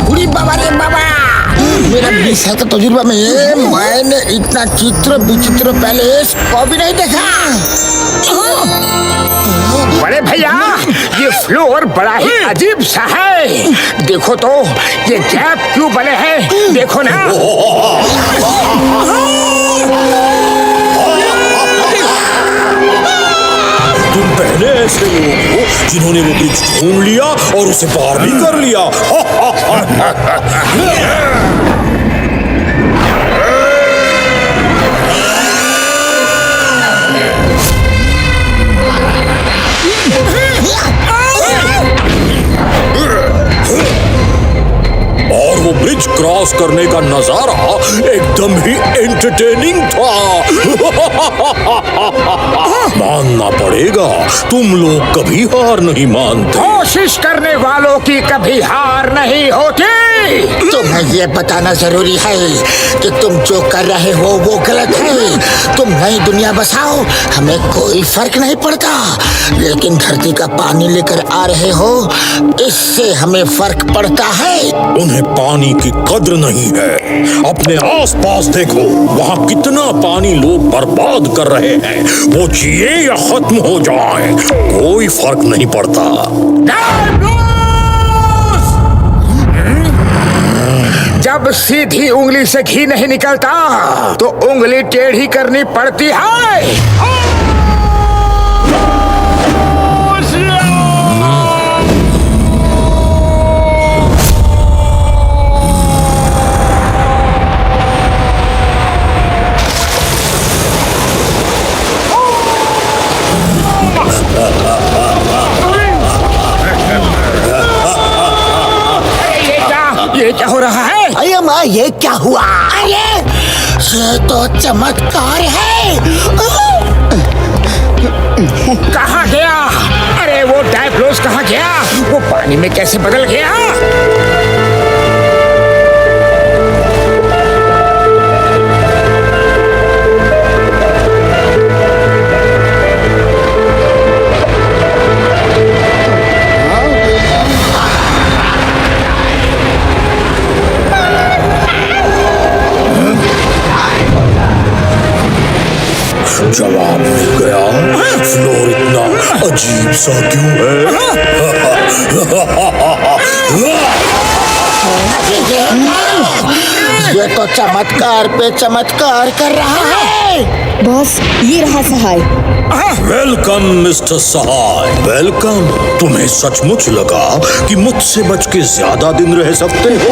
उरी बाबा रे बाबा, मेरा 20 साल का तजुर्बा में मैंने इतना चित्र विचित्र पहले कभी नहीं देखा। बड़े भैया, ये फ्लोर बड़ा ही अजीब सा है। देखो तो ये गैप क्यों बने हैं, देखो ना। तुम पहले ऐसे लोग हो जिन्होंने वो ब्रिज ढूंढ लिया और उसे पार भी कर लिया। और वो ब्रिज क्रॉस करने का नजारा एकदम ही एंटरटेनिंग था। मानना पड़ेगा, तुम लोग कभी हार नहीं मानते। कोशिश करने वालों की कभी हार नहीं होती। तुम्हें ये बताना जरूरी है कि तुम जो कर रहे हो वो गलत है। तुम नई दुनिया बसाओ, हमें कोई फर्क नहीं पड़ता, लेकिन धरती का पानी लेकर आ रहे हो, इससे हमें फर्क पड़ता है। उन्हें पानी की कद्र नहीं है। अपने आसपास देखो, वहाँ कितना पानी लोग बर्बाद कर रहे हैं। वो जिए या खत्म हो जाए, कोई फर्क नहीं पड़ता। जब सीधी उंगली से घी नहीं निकलता तो उंगली टेढ़ी करनी पड़ती है। ये क्या हो रहा है? अरे माँ, ये क्या हुआ? अरे ये तो चमत्कार है। कहाँ गया? अरे वो डायफ्लोस कहाँ गया? वो पानी में कैसे बदल गया? जवाब मिल गया। फ्लोर इतना अजीब सा क्यों है? ये तो चमत्कार पे चमत्कार कर रहा है। बॉस, ये रहा सहाय। वेलकम मिस्टर सहाय, वेलकम। तुम्हें सचमुच लगा कि मुझसे बच के ज्यादा दिन रह सकते हो?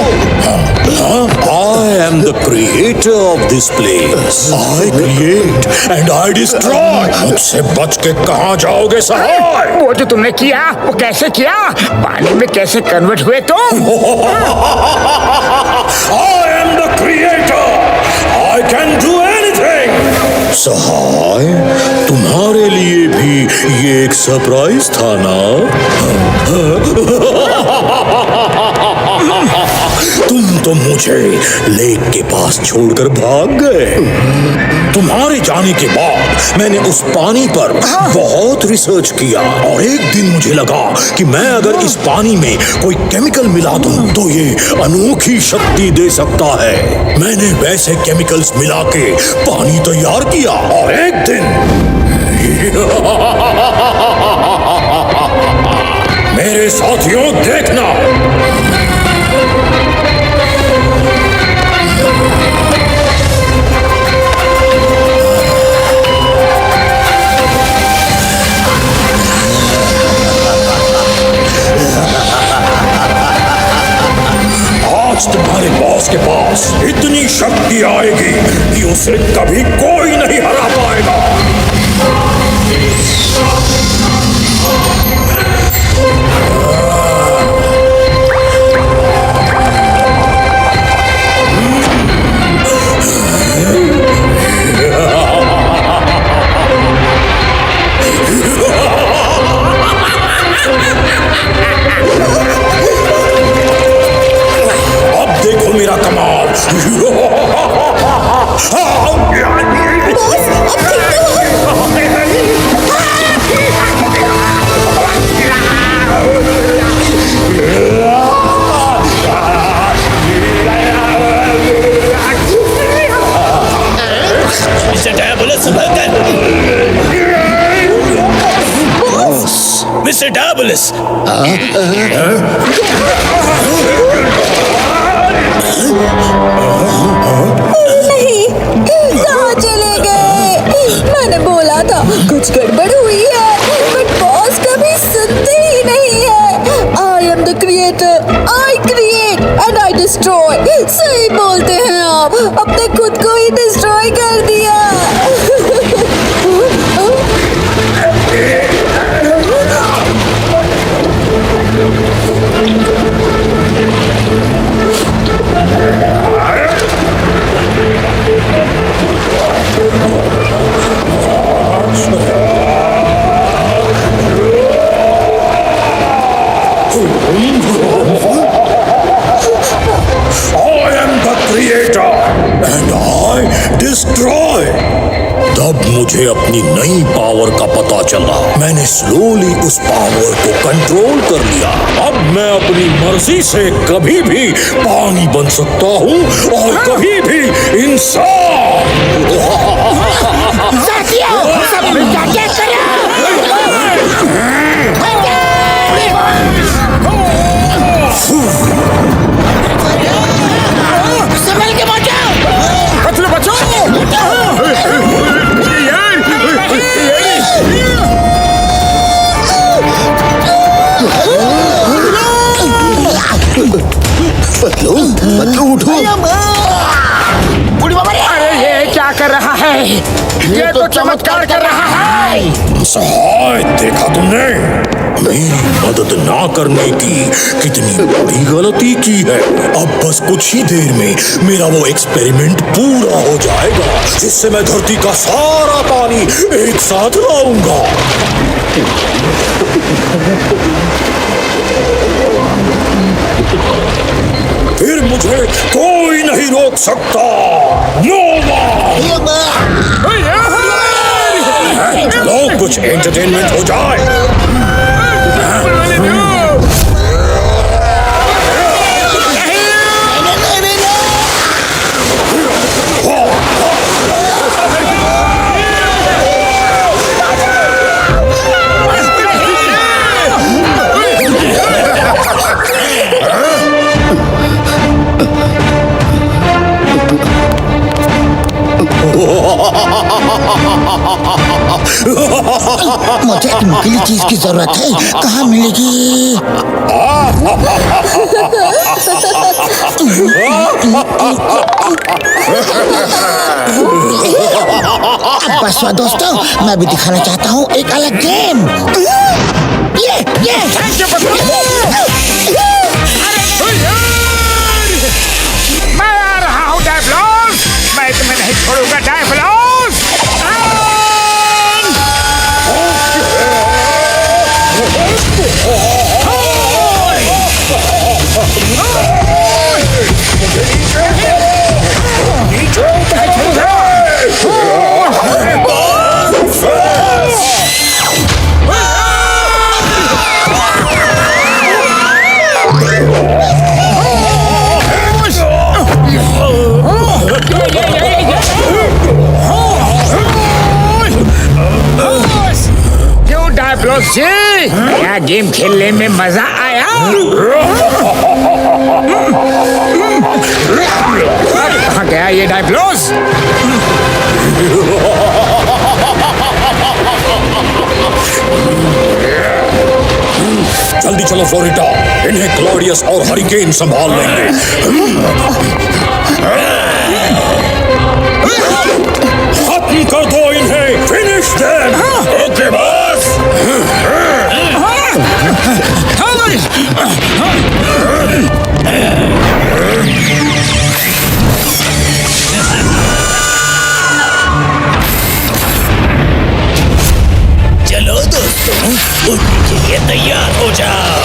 I am the creator of this place. I create and I destroy. मुझसे बच के कहाँ जाओगे सहाय? वो जो तुमने किया, वो कैसे किया? पानी में कैसे कन्वर्ट हुए तुम? I am the creator. I can do anything. सहाय, तुम्हारे लिए भी ये एक सरप्राइज था ना? तुम तो मुझे लेक के पास छोड़कर भाग गए। तुम्हारे जाने के बाद मैंने उस पानी पर बहुत रिसर्च किया और एक दिन मुझे लगा कि मैं अगर इस पानी में कोई केमिकल मिला दूं तो ये अनोखी शक्ति दे सकता है। मैंने वैसे केमिकल्स मिला के पानी तैयार किया और एक दिन मेरे साथियों देखना, मिस्टर डायबोलस। नहीं, कहाँ चले गए? मैंने बोला था कुछ गड़बड़ हुई है, बट बॉस कभी सुनते ही नहीं है। I am the creator, I create and I destroy. सही बोलते हैं आप, अपने खुद को ही डिस्ट्रॉय कर दिया। तब मुझे अपनी नई पावर का पता चला। मैंने स्लोली उस पावर को कंट्रोल कर लिया। अब मैं अपनी मर्जी से कभी भी पानी बन सकता हूँ और कभी भी इंसान। सब मिलकर क्या करें? संभल के बचाओ, बचाओ। पतलू उठो। बूढ़ी बाबा रे! अरे ये क्या कर रहा है? ये तो चमत्कार कर रहा है। सहाय, देखा तुमने मेरी मदद ना करने की कितनी बड़ी गलती की है। अब बस कुछ ही देर में मेरा वो एक्सपेरिमेंट पूरा हो जाएगा, जिससे मैं धरती का सारा पानी एक साथ लाऊंगा। फिर मुझे कोई नहीं रोक सकता। No one. चलो कुछ एंटरटेनमेंट हो जाए। मुझे एक नुकीली चीज की जरूरत है, कहाँ मिलेगी? अब बस दोस्तों, मैं भी दिखाना चाहता हूँ एक अलग गेम। ये मैं आ रहा हूँ डायबलोस, मैं तुम्हें नहीं छोड़ूंगा डायबलोस। क्यों डायबलोस जी, क्या गेम खेलने में मजा आया? कहाँ गया ये डायबलोस? जल्दी चलो फ्लोरिडा, इन्हें क्लॉडियस और हरिकेन संभाल लेंगे। खत्म कर दो इन्हें, फिनिश देम। Okay boss. चलो दोस्तों, उड़ने के लिए तैयार हो जाओ।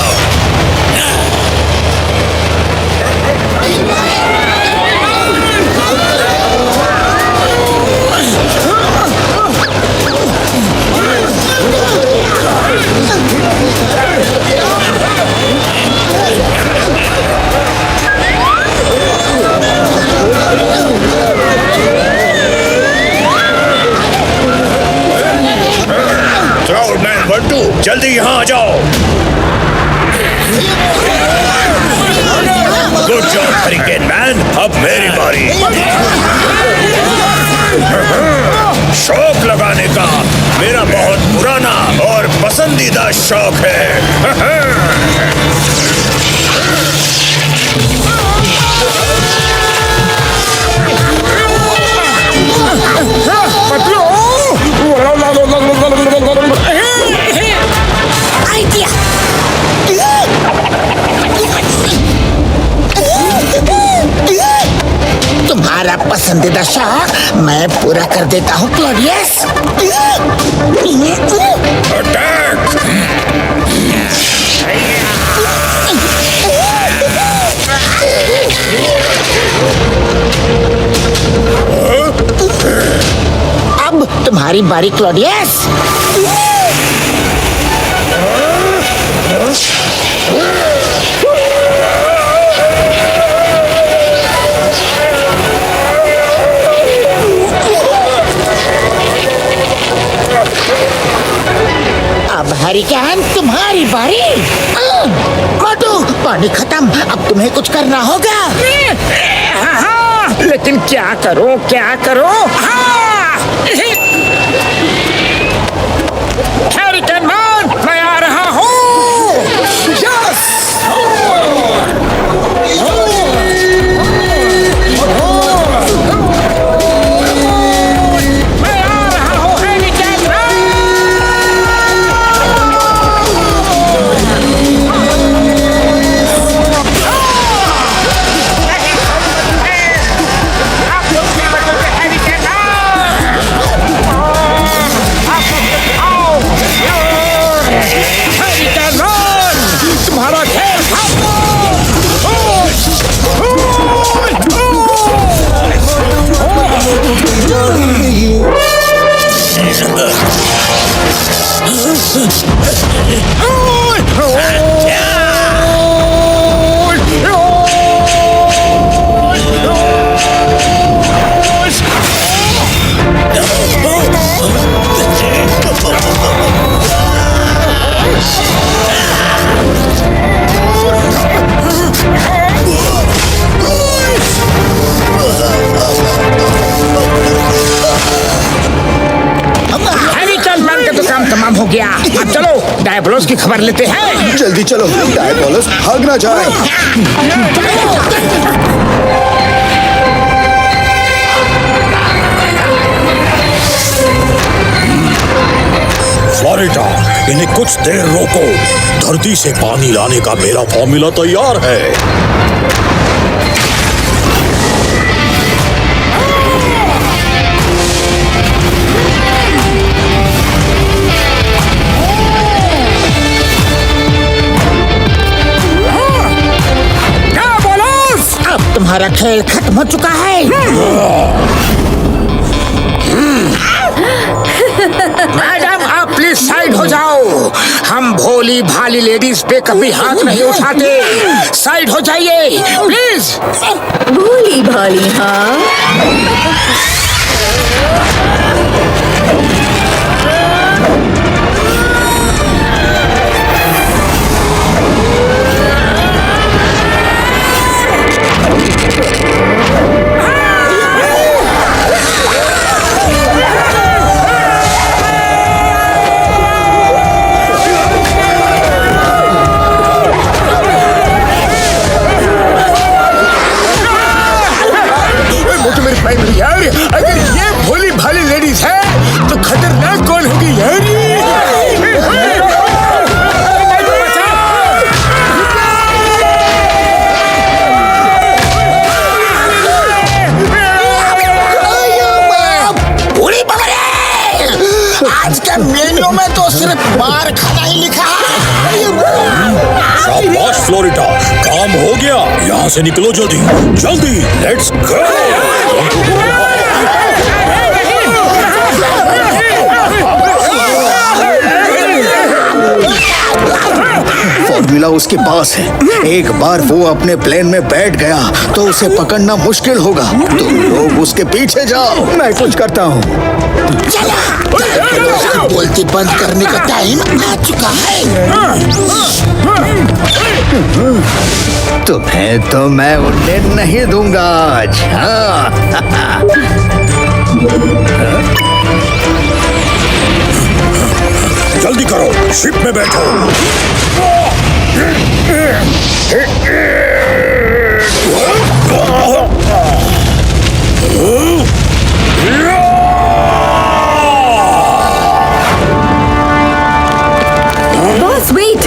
बंटू जल्दी यहाँ आ जाओ। गुड जॉब हरिकेन मैन, अब मेरी बारी। शौक लगाने का मेरा बहुत पुराना और पसंदीदा शौक है। तुम्हारा पसंदीदा शौक मैं पूरा कर देता हूँ क्लॉडियस। अब तुम्हारी बारी क्लॉडियस। अब हरिकेन तुम्हारी बारी। मोटू पानी खत्म, अब तुम्हें कुछ करना होगा। हाँ, लेकिन क्या करूं क्या करूं? हाँ! हरिकेन मैन, मैं आ रहा हूँ। यस! मैं आ रहा हूँ हरिकेन मैन। तुम्हारा खेल तमाम हो गया। अब चलो डायबोलोस की खबर लेते हैं। जल्दी चलो, डायबोलोस भाग ना जाए। फ्लोरिडा, इन्हें कुछ देर रोको। धरती से पानी लाने का मेरा फॉर्मूला तैयार है। तुम्हारा खेल खत्म हो चुका है। मैडम आप प्लीज साइड हो जाओ। हम भोली भाली लेडीज पे कभी हाथ नहीं उठाते। साइड हो जाइए प्लीज। भोली भाली, हाँ? यार अगर ये भोली भाली लेडीज है तो खतरनाक कौन होगी यार? पूरी बबरे, आज के मेन्यू में तो सिर्फ मार खाना ही लिखा है। शाबाश फ्लोरिडा, काम हो गया। यहाँ से निकलो जल्दी जल्दी, लेट्स गो। फॉर्मूला उसके पास है। एक बार वो अपने प्लेन में बैठ गया तो उसे पकड़ना मुश्किल होगा। तुम लोग उसके पीछे जाओ, मैं कुछ करता हूँ। बोलती बंद करने का टाइम आ चुका है। तुम्हें तो मैं उड़ने नहीं दूंगा आज। हाँ। जल्दी करो, शिप में बैठो। Boss wait.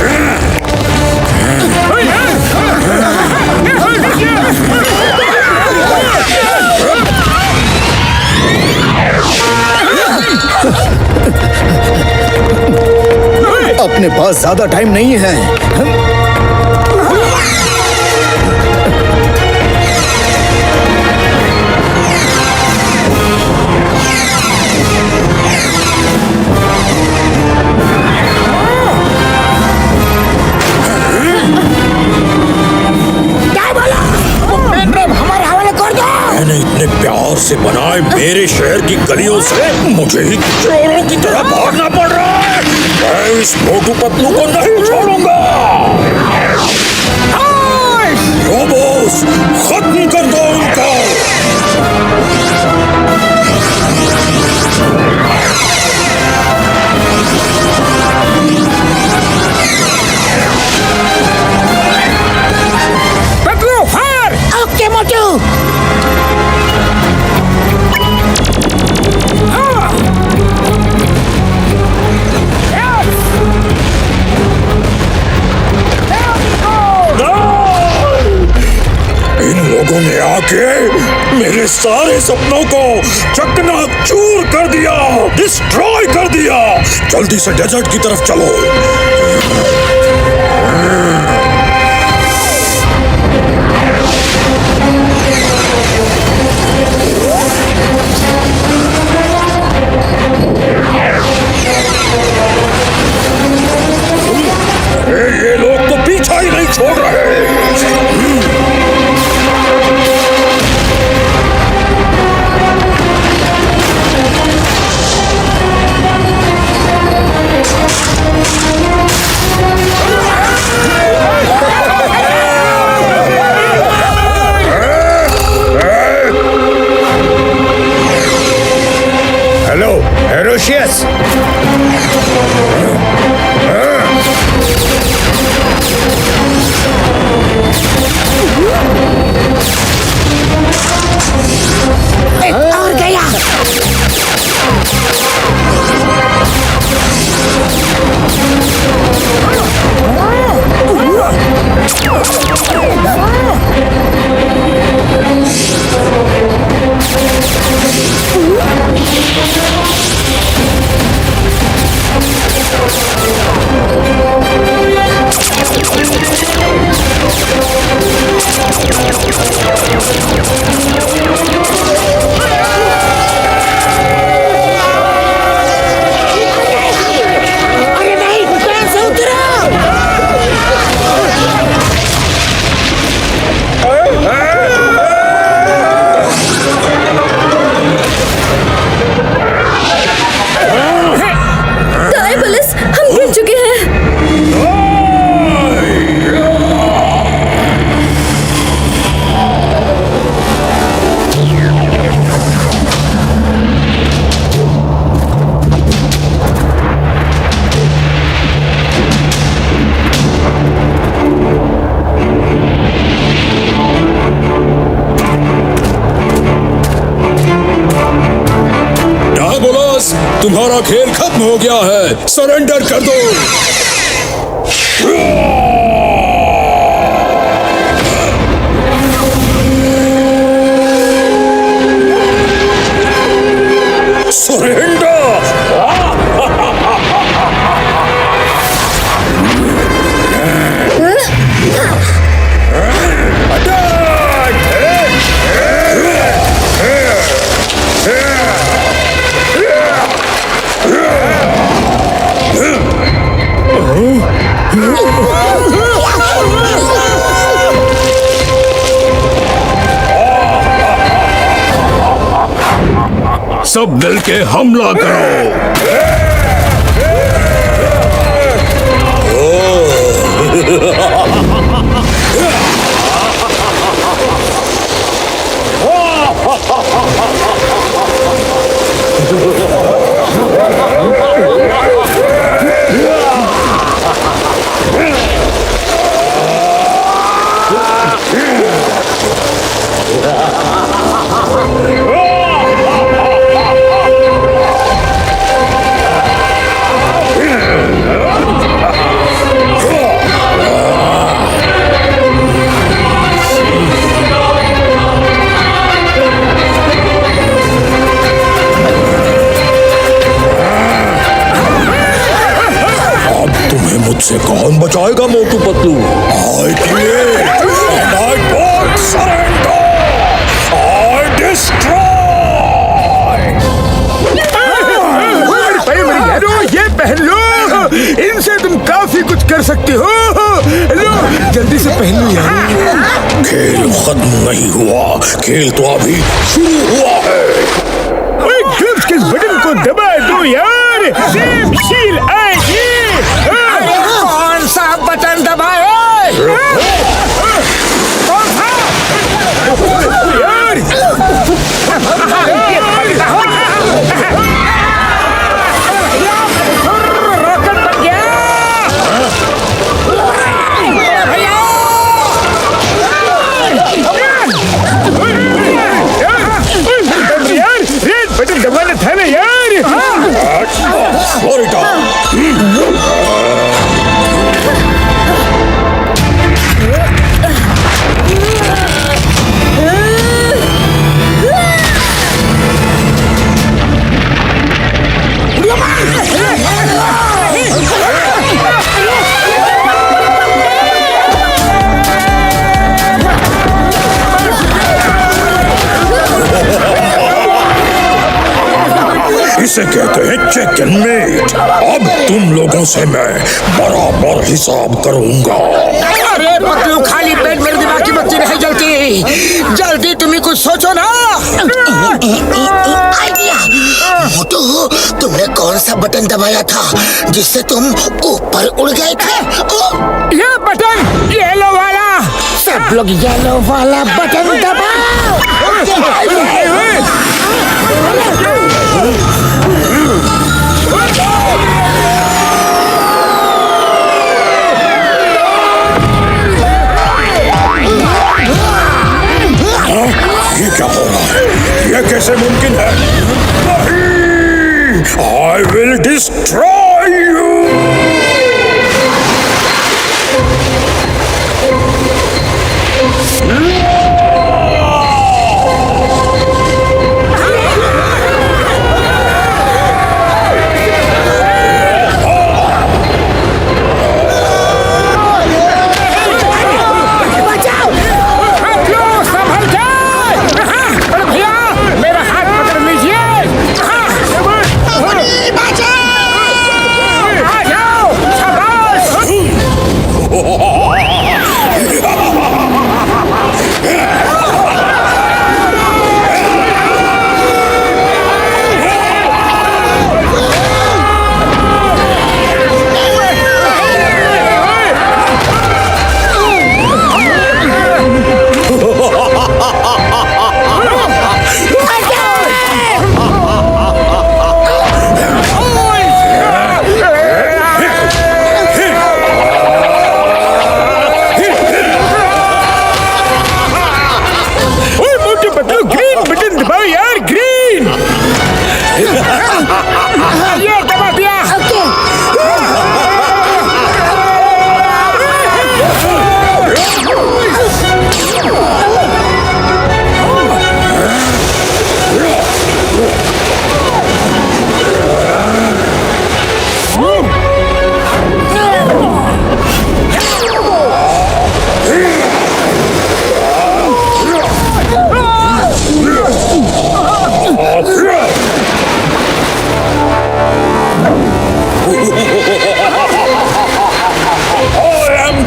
अपने पास ज्यादा टाइम नहीं है। मैंने इतने प्यार से बनाए मेरे शहर की गलियों से मुझे ही चोरों की तरह भागना पड़ रहा है। मैं इस मोटू पतलू को नहीं छोड़ूंगा। रोबोस, खत्म कर दो उनको। पतलू फायर। ओके मोटू। इन लोगों ने आके मेरे सारे सपनों को चकनाचूर कर दिया, डिस्ट्रॉय कर दिया। जल्दी से डेजर्ट की तरफ चलो। ये लोग तो पीछा ही नहीं छोड़ रहे। हेलो हेरोशियस। और गया। अरे नहीं, पैर से उतरो। डायबोलस, हम गिर चुके हैं। डायबोलस, तुम्हारा खेल खत्म हो गया है। सरेंडर कर दो। सब मिलके हमला करो। मुझसे कौन बचाएगा Motu Patlu? I create and I don't surrender. I destroy. मेरे यारो ये पहन लो, इनसे तुम काफी कुछ कर सकते हो। लो जल्दी से पहन लो यार। खेल खत्म नहीं हुआ, खेल तो अभी शुरू हुआ है। ग्लव्स के बटन को दबा दो यार, सेम शील आएगी। कौन सा बटन दबाए? कौन सा? यार रॉकेट बन गया। यार रेड बटन दबाना था ना यार। इसे कहते हैं चेकमेट। अब तुम लोगों से मैं बराबर हिसाब करूंगा। अरे पतलू, खाली पेट मेरे दिमाग की बत्ती नहीं जलती। जल्दी तुम्हें कुछ सोचो ना। आइडिया। मोटू, तुमने कौन सा बटन दबाया था जिससे तुम ऊपर उड़ गए थे? ये बटन येलो वाला। सब लोग येलो वाला बटन दबाओ। ये क्या हो रहा है? ये कैसे मुमकिन है? नहीं! I will destroy you!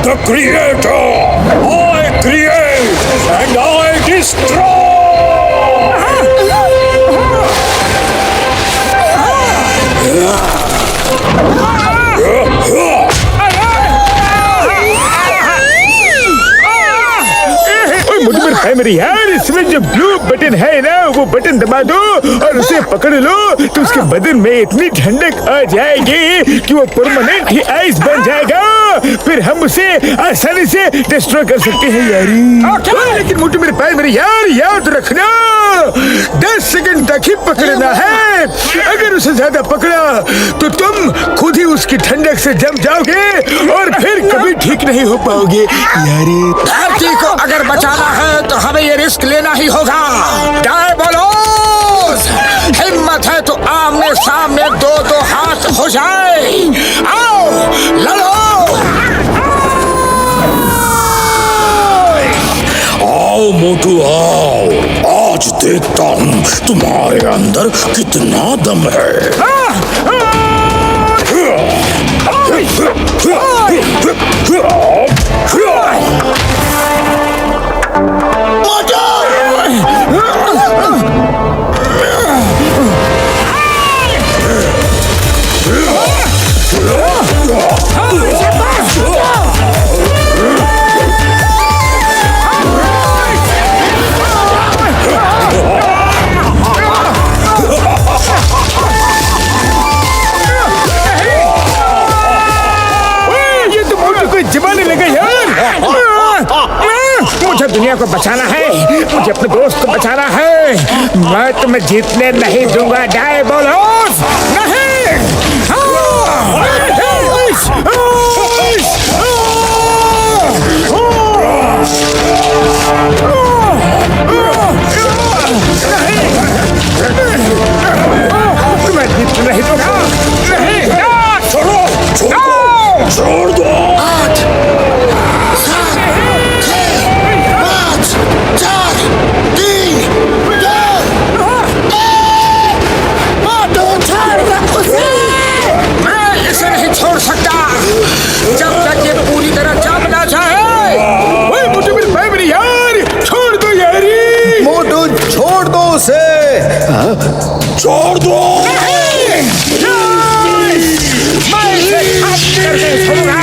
the creator. I create and I destroy. मोटू मेरे भाई मेरे यार, इसमें जो ब्लू बटन है ना, वो बटन दबा दो और उसे पकड़ लो तो उसके बदन में इतनी ठंडक आ जाएगी कि वो परमानेंट ही आइस बन जाएगा। फिर हम उसे आसानी से डिस्ट्रॉय कर सकते हैं यारी। लेकिन मोटू मेरे भाई मेरे यार, याद रखना 10 सेकंड तक ही पकड़ना है। अगर उसे ज्यादा पकड़ा तो तुम खुद ही उसकी ठंडक से जम जाओगे और फिर कभी ठीक नहीं हो पाओगे यारी। धरती को अगर बचाना है तो हमें ये रिस्क लेना ही होगा। डायबोलोस, हिम्मत है तो आमने सामने दो दो हाथ हो जाए। आओ लड़ो। आओ मोटू आओ, आज देखता हूँ तुम्हारे अंदर कितना दम है। जमाने लगा यार। मुझे दुनिया को बचाना है, मुझे अपने दोस्त को बचाना है। मैं तुम्हें जीतने नहीं दूंगा डायबोलोस, नहीं। तुम्हें जीतने नहीं दूंगा, नहीं। छोड़ो छोड़ो छोड़ दो। 8 7 6 5 4 3 2 1। मोटू छोड़ दो उसे। मैं इसे नहीं छोड़ सकता जब तक ये पूरी तरह जम ना जाए। ओए मोटू मेरे भाई मेरे यार, छोड़ दो यारी। मोटू छोड़ दो उसे। छोड़ दो। मैं इसे खत्म करके छोड़ूंगा,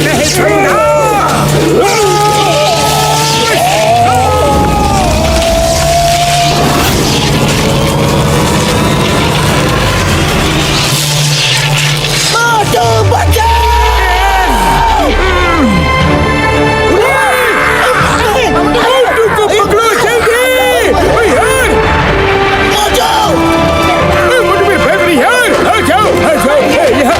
नहीं छोड़ूंगा। मोटू बचाओ। मोटू को पकड़ो जल्दी। ओए यार, मोटू मोटू मेरे भाई मेरे यार, आ जाओ आ जाओ यहाँ।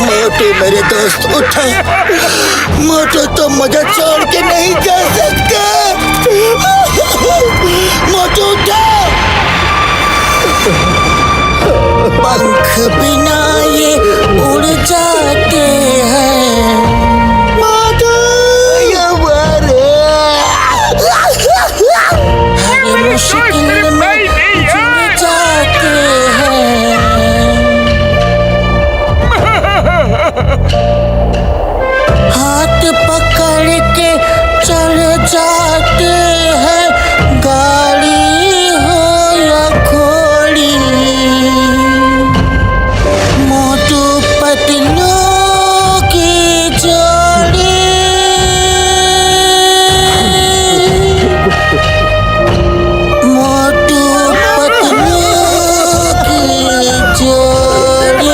मोटू मेरे दोस्त उठो। मोटू तो मुझे छोड़ के नहीं जा सकते। मोटू उठो। पंख बिना ये उड़ जाते हैं। मोटू हर मुश्किल में जुड़ जाते हैं। हाथ पकड़ के चल जाते हैं, गाड़ी हो या घोड़ी। मोटू पतलू की जोड़ी। मोटू पतलू की जोड़ी।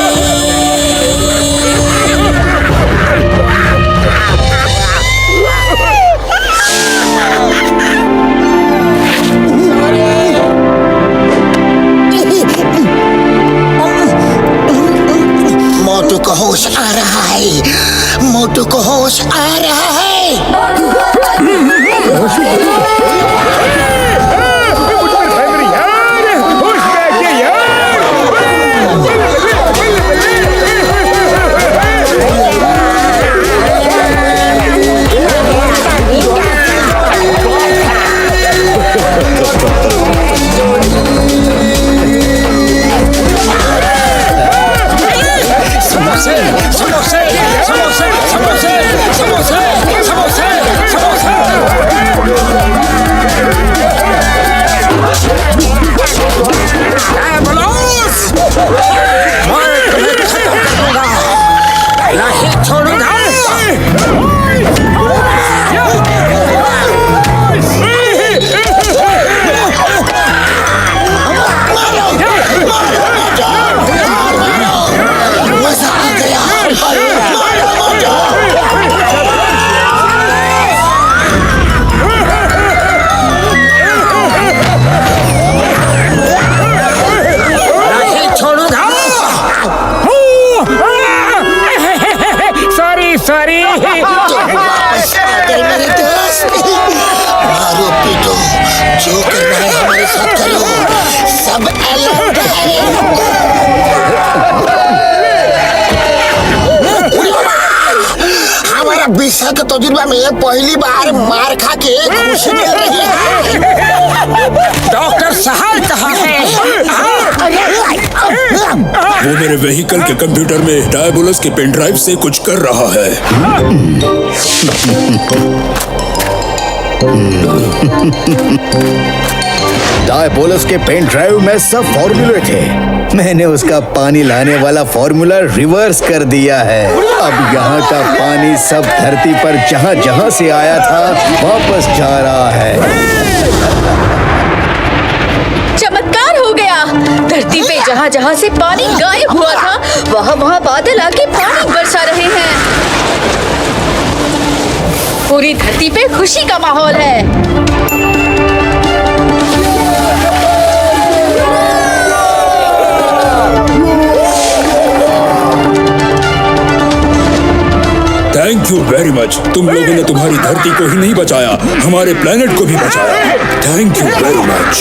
मोटू को होश आ रहा है। मोटू को होश आ रहा है। हमारा 20 साल के तजुर्बा में पहली बार मार खा के खुशी मिल रही है। डॉक्टर साहब कहाँ है? वो मेरे व्हीकल के कंप्यूटर में डायबोलस के पेन ड्राइव से कुछ कर रहा है। डायबोलस के पेन ड्राइव में सब फॉर्मूले थे। मैंने उसका पानी लाने वाला फॉर्मूला रिवर्स कर दिया है। अब यहाँ का पानी सब धरती पर जहाँ जहाँ से आया था वापस जा रहा है। चमत्कार हो गया। धरती पे जहाँ जहाँ से पानी गायब हुआ था वहाँ वहाँ बादल आके पानी बरसा रहे हैं। पूरी धरती पे खुशी का माहौल है। Thank you very much. तुम लोगों ने तुम्हारी धरती को ही नहीं बचाया, हमारे प्लेनेट को भी बचाया। Thank you very much.